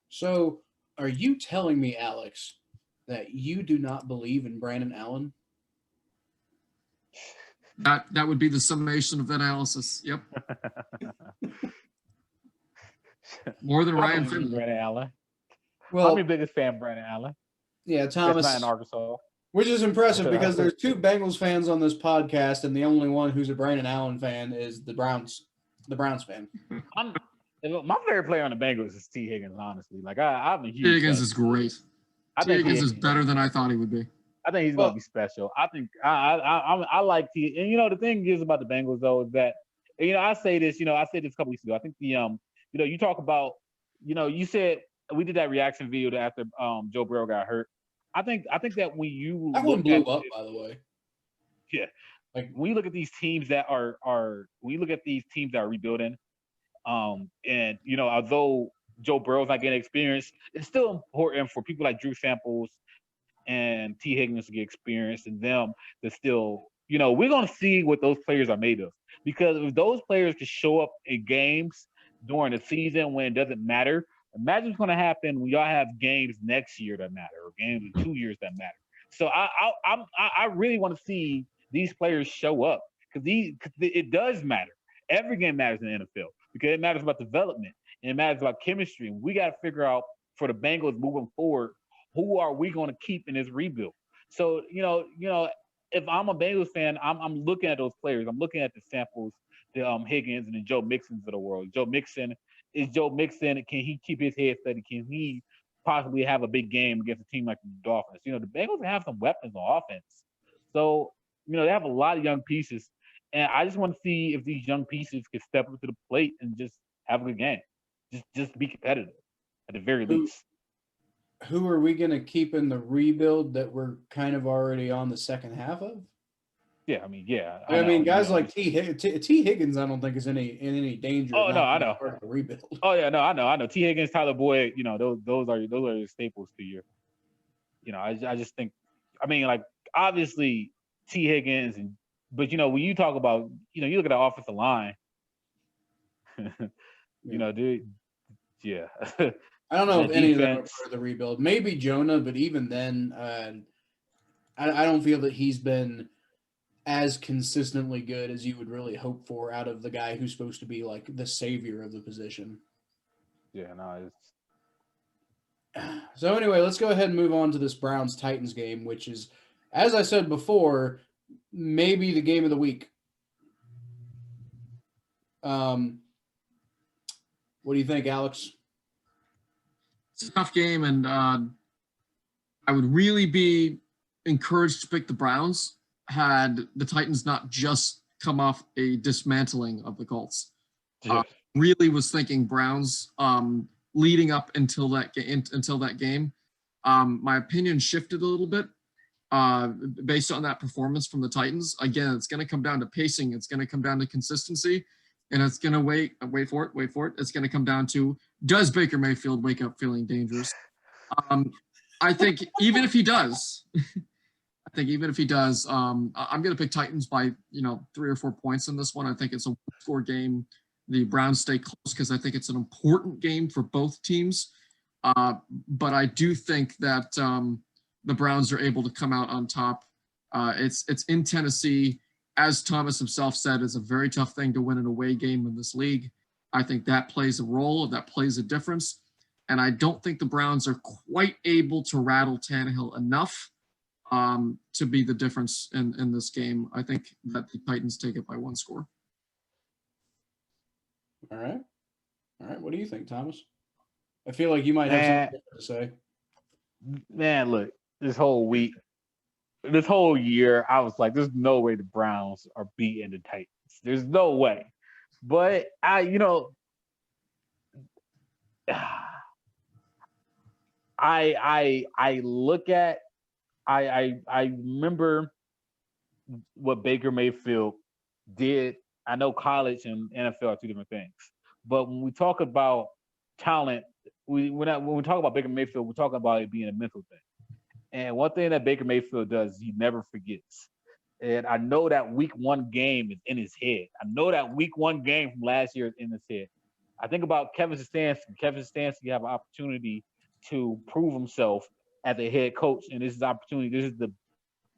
S4: So are you telling me, Alex, that you do not believe in Brandon Allen?
S2: That would be the summation of that analysis. Yep. More than Ryan Finley.
S3: Brandon Allen.
S4: Well,
S3: I'm your biggest fan, Brandon Allen.
S4: Yeah, Thomas.
S3: That's not in Arkansas.
S4: Which is impressive because there's two Bengals fans on this podcast, and the only one who's a Brandon Allen fan is the Browns fan.
S3: My favorite player on the Bengals is T. Higgins, honestly. Like, I'm a huge
S2: T. Higgins is great. T. Higgins is better than I thought he would be.
S3: I think he's going to be special. I think I like T. And, the thing is about the Bengals, though, is that, I say this, I said this a couple weeks ago. I think you talk about, you said we did that reaction video after Joe Burrow got hurt. I think that when you
S4: that one blew up, by the way.
S3: Yeah, like when you look at these teams that are rebuilding, and although Joe Burrow's not getting experience, it's still important for people like Drew Samples and T. Higgins to get experience, and them to still, we're gonna see what those players are made of. Because if those players can show up in games during the season when it doesn't matter. Imagine what's going to happen when y'all have games next year that matter, or games in 2 years that matter. So I really want to see these players show up because it does matter. Every game matters in the NFL because it matters about development and it matters about chemistry. And we got to figure out for the Bengals moving forward, who are we going to keep in this rebuild? So if I'm a Bengals fan, I'm looking at those players. I'm looking at the Samples, the Higgins, and the Joe Mixons of the world. Is Joe Mixon, can he keep his head steady? Can he possibly have a big game against a team like the Dolphins? The Bengals have some weapons on offense. So, they have a lot of young pieces. And I just want to see if these young pieces can step up to the plate and just have a good game. Just be competitive at the very least.
S4: Who are we going to keep in the rebuild that we're kind of already on the second half of?
S3: Yeah,
S4: I mean, guys like T. Higgins, I don't think is in any danger.
S3: Oh no, I know.
S4: Part of the rebuild.
S3: Oh yeah, no, I know. T. Higgins, Tyler Boyd, those are your staples to your. I just think, obviously T. Higgins, but when you talk about, you look at the offensive line, dude, yeah.
S4: I don't know if any of them are part of the rebuild. Maybe Jonah, but even then, I don't feel that he's been as consistently good as you would really hope for out of the guy who's supposed to be like the savior of the position.
S3: Yeah, no,
S4: So anyway, let's go ahead and move on to this Browns-Titans game, which is, as I said before, maybe the game of the week. What do you think, Alex?
S2: It's a tough game, and I would really be encouraged to pick the Browns had the Titans not just come off a dismantling of the Colts. Really was thinking Browns leading up until that game. My opinion shifted a little bit based on that performance from the Titans. Again, it's going to come down to pacing. It's going to come down to consistency. And it's going to wait for it. It's going to come down to, does Baker Mayfield wake up feeling dangerous? I think even if he does, I'm going to pick Titans by 3 or 4 points in this one. I think it's a one-score game. The Browns stay close because I think it's an important game for both teams. But I do think that the Browns are able to come out on top. It's in Tennessee. As Thomas himself said, it's a very tough thing to win an away game in this league. I think that plays a role, that plays a difference. And I don't think the Browns are quite able to rattle Tannehill enough to be the difference in this game. I think that the Titans take it by 1 score.
S4: All right. What do you think, Thomas? I feel like you might have something to say.
S3: Man, look, this whole year, I was like, there's no way the Browns are beating the Titans. There's no way. But I remember what Baker Mayfield did. I know college and NFL are 2 different things. But when we talk about talent, when we talk about Baker Mayfield, we're talking about it being a mental thing. And one thing that Baker Mayfield does, he never forgets. And I know that week 1 game is in his head. I know that week 1 game from last year is in his head. I think about Kevin Stefanski. Kevin Stefanski have an opportunity to prove himself as a head coach. And this is opportunity. This is the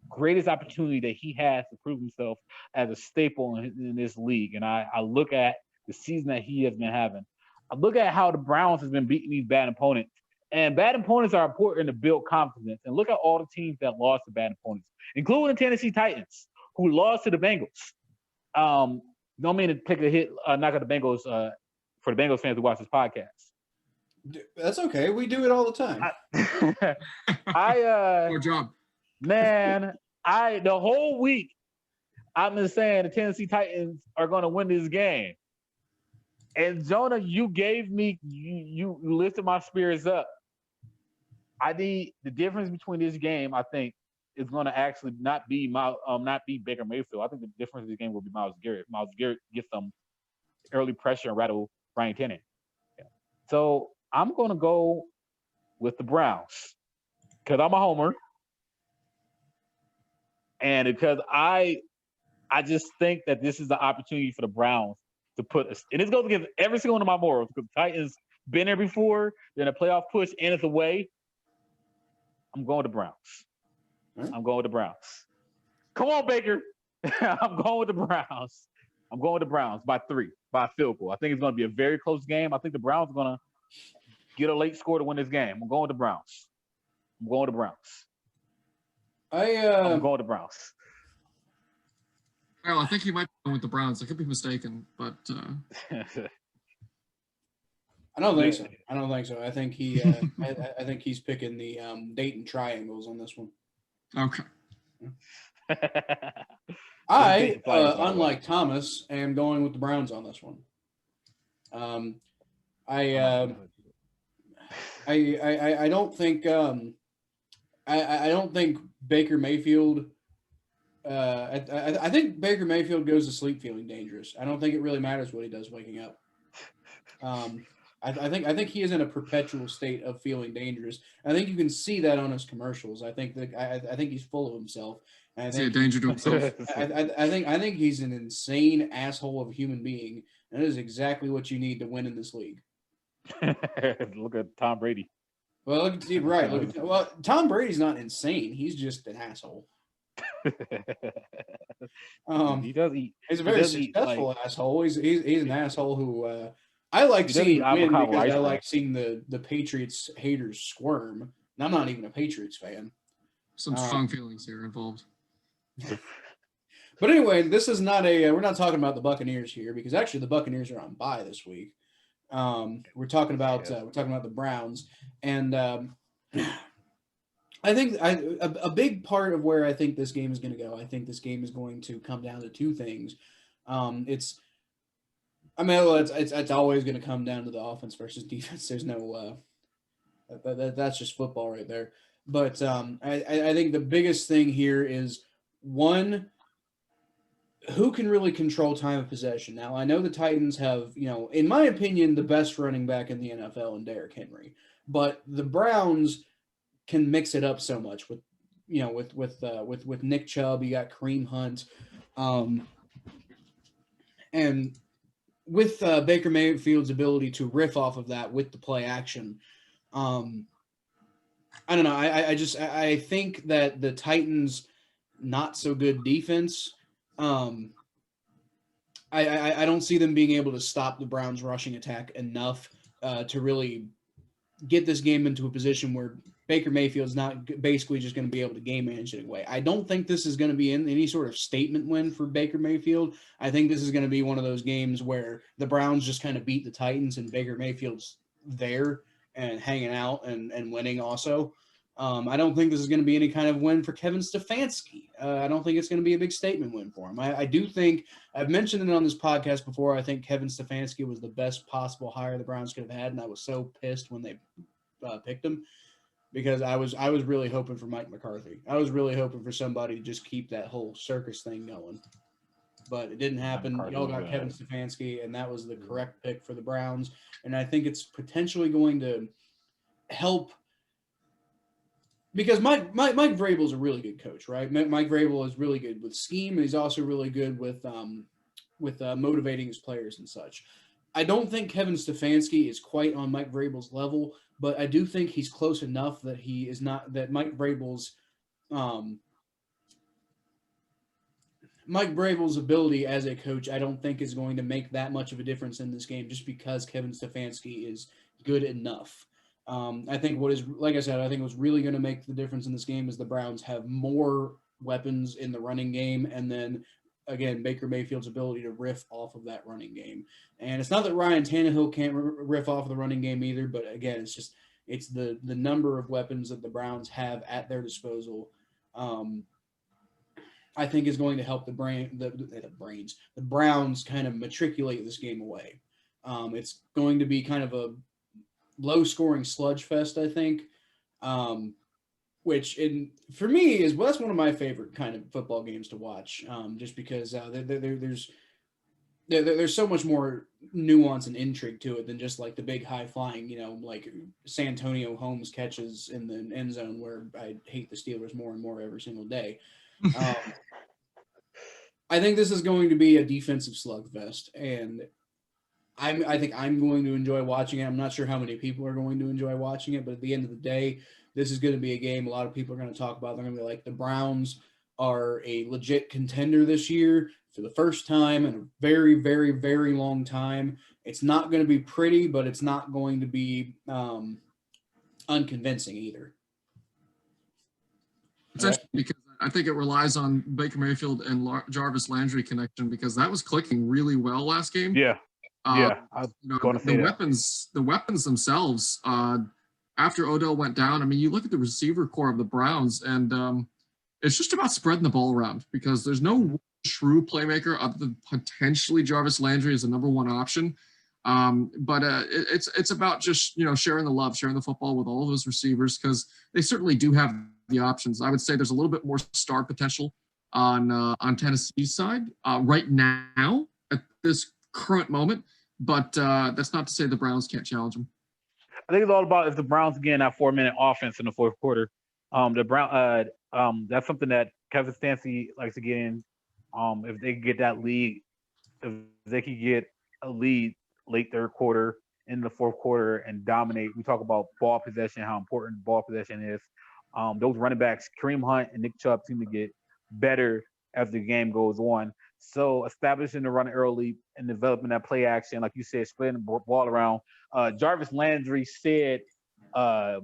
S3: greatest opportunity that he has to prove himself as a staple in this league. And I look at the season that he has been having. I look at how the Browns has been beating these bad opponents. And bad opponents are important to build confidence. And look at all the teams that lost to bad opponents, including the Tennessee Titans, who lost to the Bengals. Don't mean to take a hit, knock at the Bengals for the Bengals fans who watch this podcast.
S4: That's okay. We do it all the time.
S2: Good job.
S3: Man, the whole week, I've been saying the Tennessee Titans are going to win this game. And Jonah, you gave me, you lifted my spirits up. The difference between this game, I think, is going to actually not be Baker Mayfield. I think the difference in this game will be Myles Garrett. Myles Garrett gets some early pressure and rattle Ryan Tannehill. Yeah. So I'm going to go with the Browns because I'm a homer, and because I just think that this is the opportunity for the Browns to put us, and it's going against every single one of my morals because the Titans been there before. They're in a playoff push and it's away. I'm going to Browns.
S4: Right.
S3: I'm going with the Browns. Come on, Baker. I'm going with the Browns. I'm going with the Browns by 3, by a field goal. I think it's going to be a very close game. I think the Browns are going to get a late score to win this game. I'm going with the Browns. I'm going with the Browns. I'm going with the Browns.
S2: Well, I think he might be going with the Browns. I could be mistaken, but
S4: I don't think so. I think he. I think he's picking the Dayton Triangles on this one.
S2: Okay.
S4: I, unlike Thomas, am going with the Browns on this one. I don't think I don't think Baker Mayfield. I think Baker Mayfield goes to sleep feeling dangerous. I don't think it really matters what he does waking up. I think he is in a perpetual state of feeling dangerous. I think you can see that on his commercials. I think he's full of himself. And
S2: is he a danger to himself?
S4: I think he's an insane asshole of a human being, and that is exactly what you need to win in this league.
S3: Look at Tom Brady.
S4: Well, Tom Brady's not insane. He's just an asshole.
S3: He does eat.
S4: He's a very successful asshole. He's an asshole who I like seeing win because I like seeing the Patriots haters squirm. And I'm not even a Patriots fan.
S2: Some strong feelings here involved.
S4: But anyway, this is not we're not talking about the Buccaneers here because actually the Buccaneers are on bye this week. We're talking about the Browns, and I think a big part of where I think this game is going to go. I think this game is going to come down to two things. It's always going to come down to the offense versus defense. There's no that's just football right there. But I think the biggest thing here is one, who can really control time of possession. Now, I know the Titans have, in my opinion, the best running back in the NFL in Derrick Henry, but the Browns can mix it up so much with Nick Chubb. You got Kareem Hunt, and with Baker Mayfield's ability to riff off of that with the play action. I don't know. I think that the Titans' not so good defense. I don't see them being able to stop the Browns' rushing attack enough to really get this game into a position where Baker Mayfield's not basically just going to be able to game manage it away. I don't think this is going to be any sort of statement win for Baker Mayfield. I think this is going to be one of those games where the Browns just kind of beat the Titans and Baker Mayfield's there and hanging out and winning also. I don't think this is going to be any kind of win for Kevin Stefanski. I don't think it's going to be a big statement win for him. I do think, I've mentioned it on this podcast before, I think Kevin Stefanski was the best possible hire the Browns could have had, and I was so pissed when they picked him because I was really hoping for Mike McCarthy. I was really hoping for somebody to just keep that whole circus thing going. But it didn't happen. Y'all got Kevin Stefanski, and that was the correct pick for the Browns. And I think it's potentially going to help because Mike Vrabel's a really good coach, right? Mike Vrabel is really good with scheme, and he's also really good with motivating his players and such. I don't think Kevin Stefanski is quite on Mike Vrabel's level, but I do think he's close enough that he is not that Mike Vrabel's ability as a coach, I don't think is going to make that much of a difference in this game just because Kevin Stefanski is good enough. I think like I said, I think what's really going to make the difference in this game is the Browns have more weapons in the running game, and then again, Baker Mayfield's ability to riff off of that running game. And it's not that Ryan Tannehill can't riff off of the running game either, but again, it's the number of weapons that the Browns have at their disposal. I think is going to help the Browns kind of matriculate this game away. It's going to be kind of a low-scoring sludge fest, I think, which for me that's one of my favorite kind of football games to watch, just because there's so much more nuance and intrigue to it than just like the big high-flying, like Santonio Holmes catches in the end zone where I hate the Steelers more and more every single day. I think this is going to be a defensive slugfest, and I think I'm going to enjoy watching it. I'm not sure how many people are going to enjoy watching it, but at the end of the day, this is going to be a game a lot of people are going to talk about. They're going to be like, the Browns are a legit contender this year for the first time in a very, very, very long time. It's not going to be pretty, but it's not going to be unconvincing either.
S2: It's interesting because I think it relies on Baker Mayfield and Jarvis Landry connection because that was clicking really well last game.
S3: Yeah.
S2: The weapons themselves, after Odell went down, I mean, you look at the receiver core of the Browns, and it's just about spreading the ball around because there's no true playmaker other than potentially Jarvis Landry as the number one option. But it's about just, sharing the love, sharing the football with all of those receivers because they certainly do have the options. I would say there's a little bit more star potential on Tennessee's side right now at this current moment. But that's not to say the Browns can't challenge them.
S3: I think it's all about if the Browns get that 4-minute offense in the fourth quarter. That's something that Kevin Stefanski likes to get in. If they get that lead, if they could get a lead late third quarter in the fourth quarter and dominate. We talk about ball possession, how important ball possession is. Those running backs, Kareem Hunt and Nick Chubb, seem to get better as the game goes on. So establishing the run early and developing that play action, like you said, splitting the ball around. Jarvis Landry said, and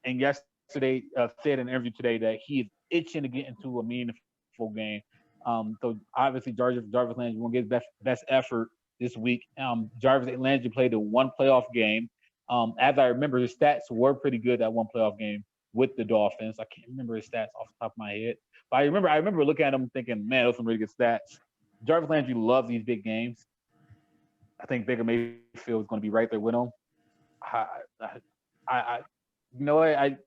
S3: yesterday said in an interview today that he is itching to get into a meaningful game. So obviously Jarvis Landry will get best effort this week. Jarvis Landry played the one playoff game. As I remember, his stats were pretty good that one playoff game with the Dolphins. I can't remember his stats off the top of my head, but I remember looking at him thinking, man, those are some really good stats. Jarvis Landry loves these big games. I think Baker Mayfield is going to be right there with him. You know what?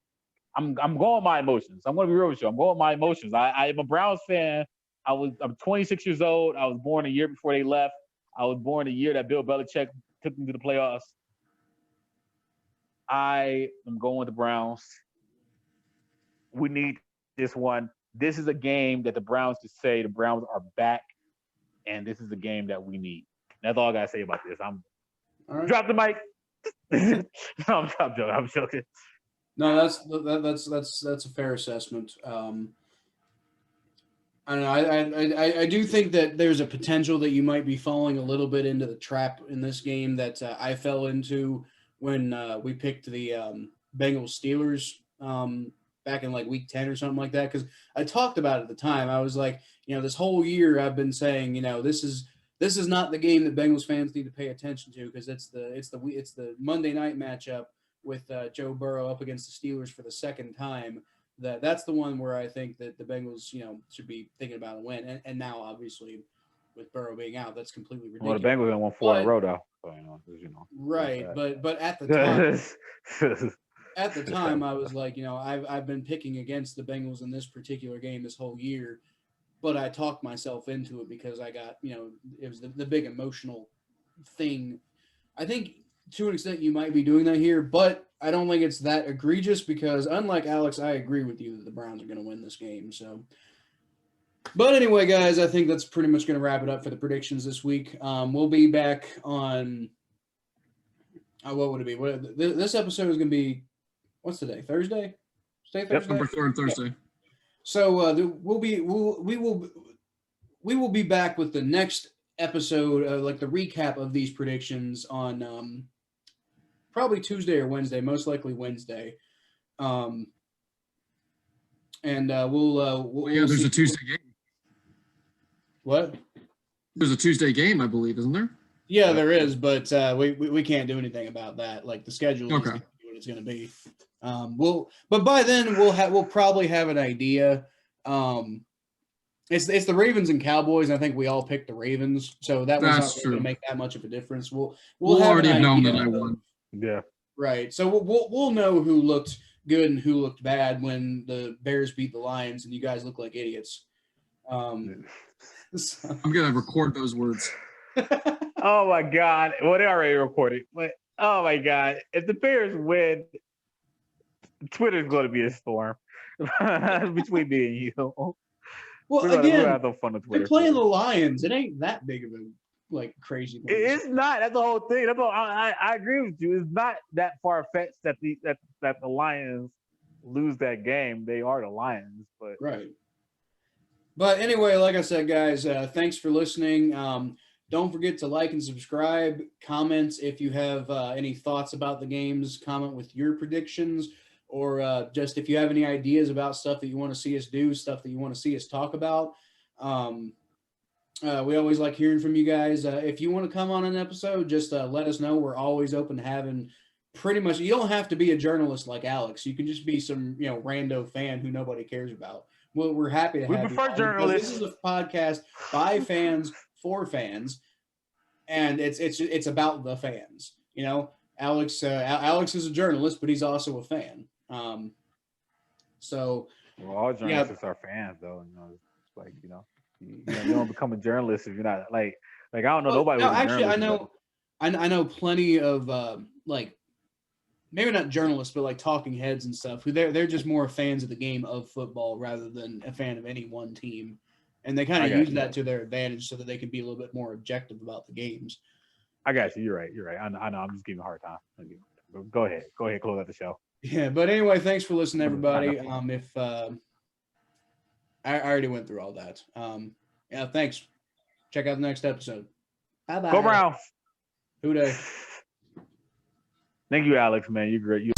S3: I'm going with my emotions. I'm going to be real with you. I'm going with my emotions. I'm a Browns fan. I'm 26 years old. I was born a year before they left. I was born the year that Bill Belichick took them to the playoffs. I am going with the Browns. We need this one. This is a game that the Browns just say the Browns are back, and this is a game that we need. That's all I gotta say about this. Drop the mic. I'm joking.
S4: No, that's a fair assessment. I don't know. I do think that there's a potential that you might be falling a little bit into the trap in this game that I fell into when we picked the Bengals Steelers back in like week 10 or something like that. Because I talked about it at the time. I was like, this whole year I've been saying, this is not the game that Bengals fans need to pay attention to because it's the Monday night matchup with Joe Burrow up against the Steelers for the second time. That's the one where I think that the Bengals, should be thinking about a win. And now, obviously, with Burrow being out, that's completely ridiculous.
S3: Well, the Bengals have won 4 in a row, though. So,
S4: right, but at the time, I was like, I've been picking against the Bengals in this particular game this whole year, but I talked myself into it because I got, it was the big emotional thing. I think to an extent you might be doing that here, but I don't think it's that egregious because unlike Alex, I agree with you that the Browns are going to win this game. So, but anyway, guys, I think that's pretty much going to wrap it up for the predictions this week. We'll be back on what would it be? This episode is going to be what's today? Thursday? Thursday?
S2: September 3rd, Thursday.
S4: Yeah. So we will be back with the next episode, like the recap of these predictions on probably Tuesday or Wednesday, most likely Wednesday. And
S2: there's a Tuesday game.
S4: What?
S2: There's a Tuesday game, I believe, isn't there?
S4: Yeah, there is, but we can't do anything about that. Like the schedule is what it's going to be. But by then we'll probably have an idea. It's the Ravens and Cowboys. I think we all picked the Ravens, so that's not really going to make that much of a difference. We'll
S2: already have known that I won.
S3: Yeah.
S4: Right. So we'll know who looked good and who looked bad when the Bears beat the Lions and you guys look like idiots.
S2: So. I'm gonna record those words.
S3: Oh my God! Well, they already recorded. But oh my God! If the Bears win, Twitter's going to be a storm between me and you.
S4: Well, again, have no fun with Twitter. They're playing the Lions. It ain't that big of a crazy.
S3: It's not. That's the whole thing. That's all. I agree with you. It's not that far fetched that the Lions lose that game. They are the Lions, but
S4: right. But anyway, like I said, guys, thanks for listening. Don't forget to like and subscribe. Comments if you have any thoughts about the games. Comment with your predictions, or just if you have any ideas about stuff that you want to see us do, stuff that you want to see us talk about. We always like hearing from you guys. If you want to come on an episode, just let us know. We're always open to having pretty much. You don't have to be a journalist like Alex. You can just be some rando fan who nobody cares about. Well, we're happy to have you.
S3: We prefer journalists.
S4: This is a podcast by fans for fans, and it's about the fans. Alex is a journalist, but he's also a fan. So
S3: all journalists are fans, though. It's like you don't become a journalist if you're not like I don't know nobody.
S4: No, actually, I know plenty of maybe not journalists, but like talking heads and stuff who they're just more fans of the game of football rather than a fan of any one team, and they kind of use that to their advantage so that they can be a little bit more objective about the games.
S3: I got you. You're right. I know. I'm just giving you a hard time. Go ahead. Close out the show.
S4: Yeah, but anyway, thanks for listening, everybody. I already went through all that. Yeah, thanks. Check out the next episode. Bye-bye.
S3: Go Browns.
S4: Who dey?
S3: Thank you, Alex, man. You're great.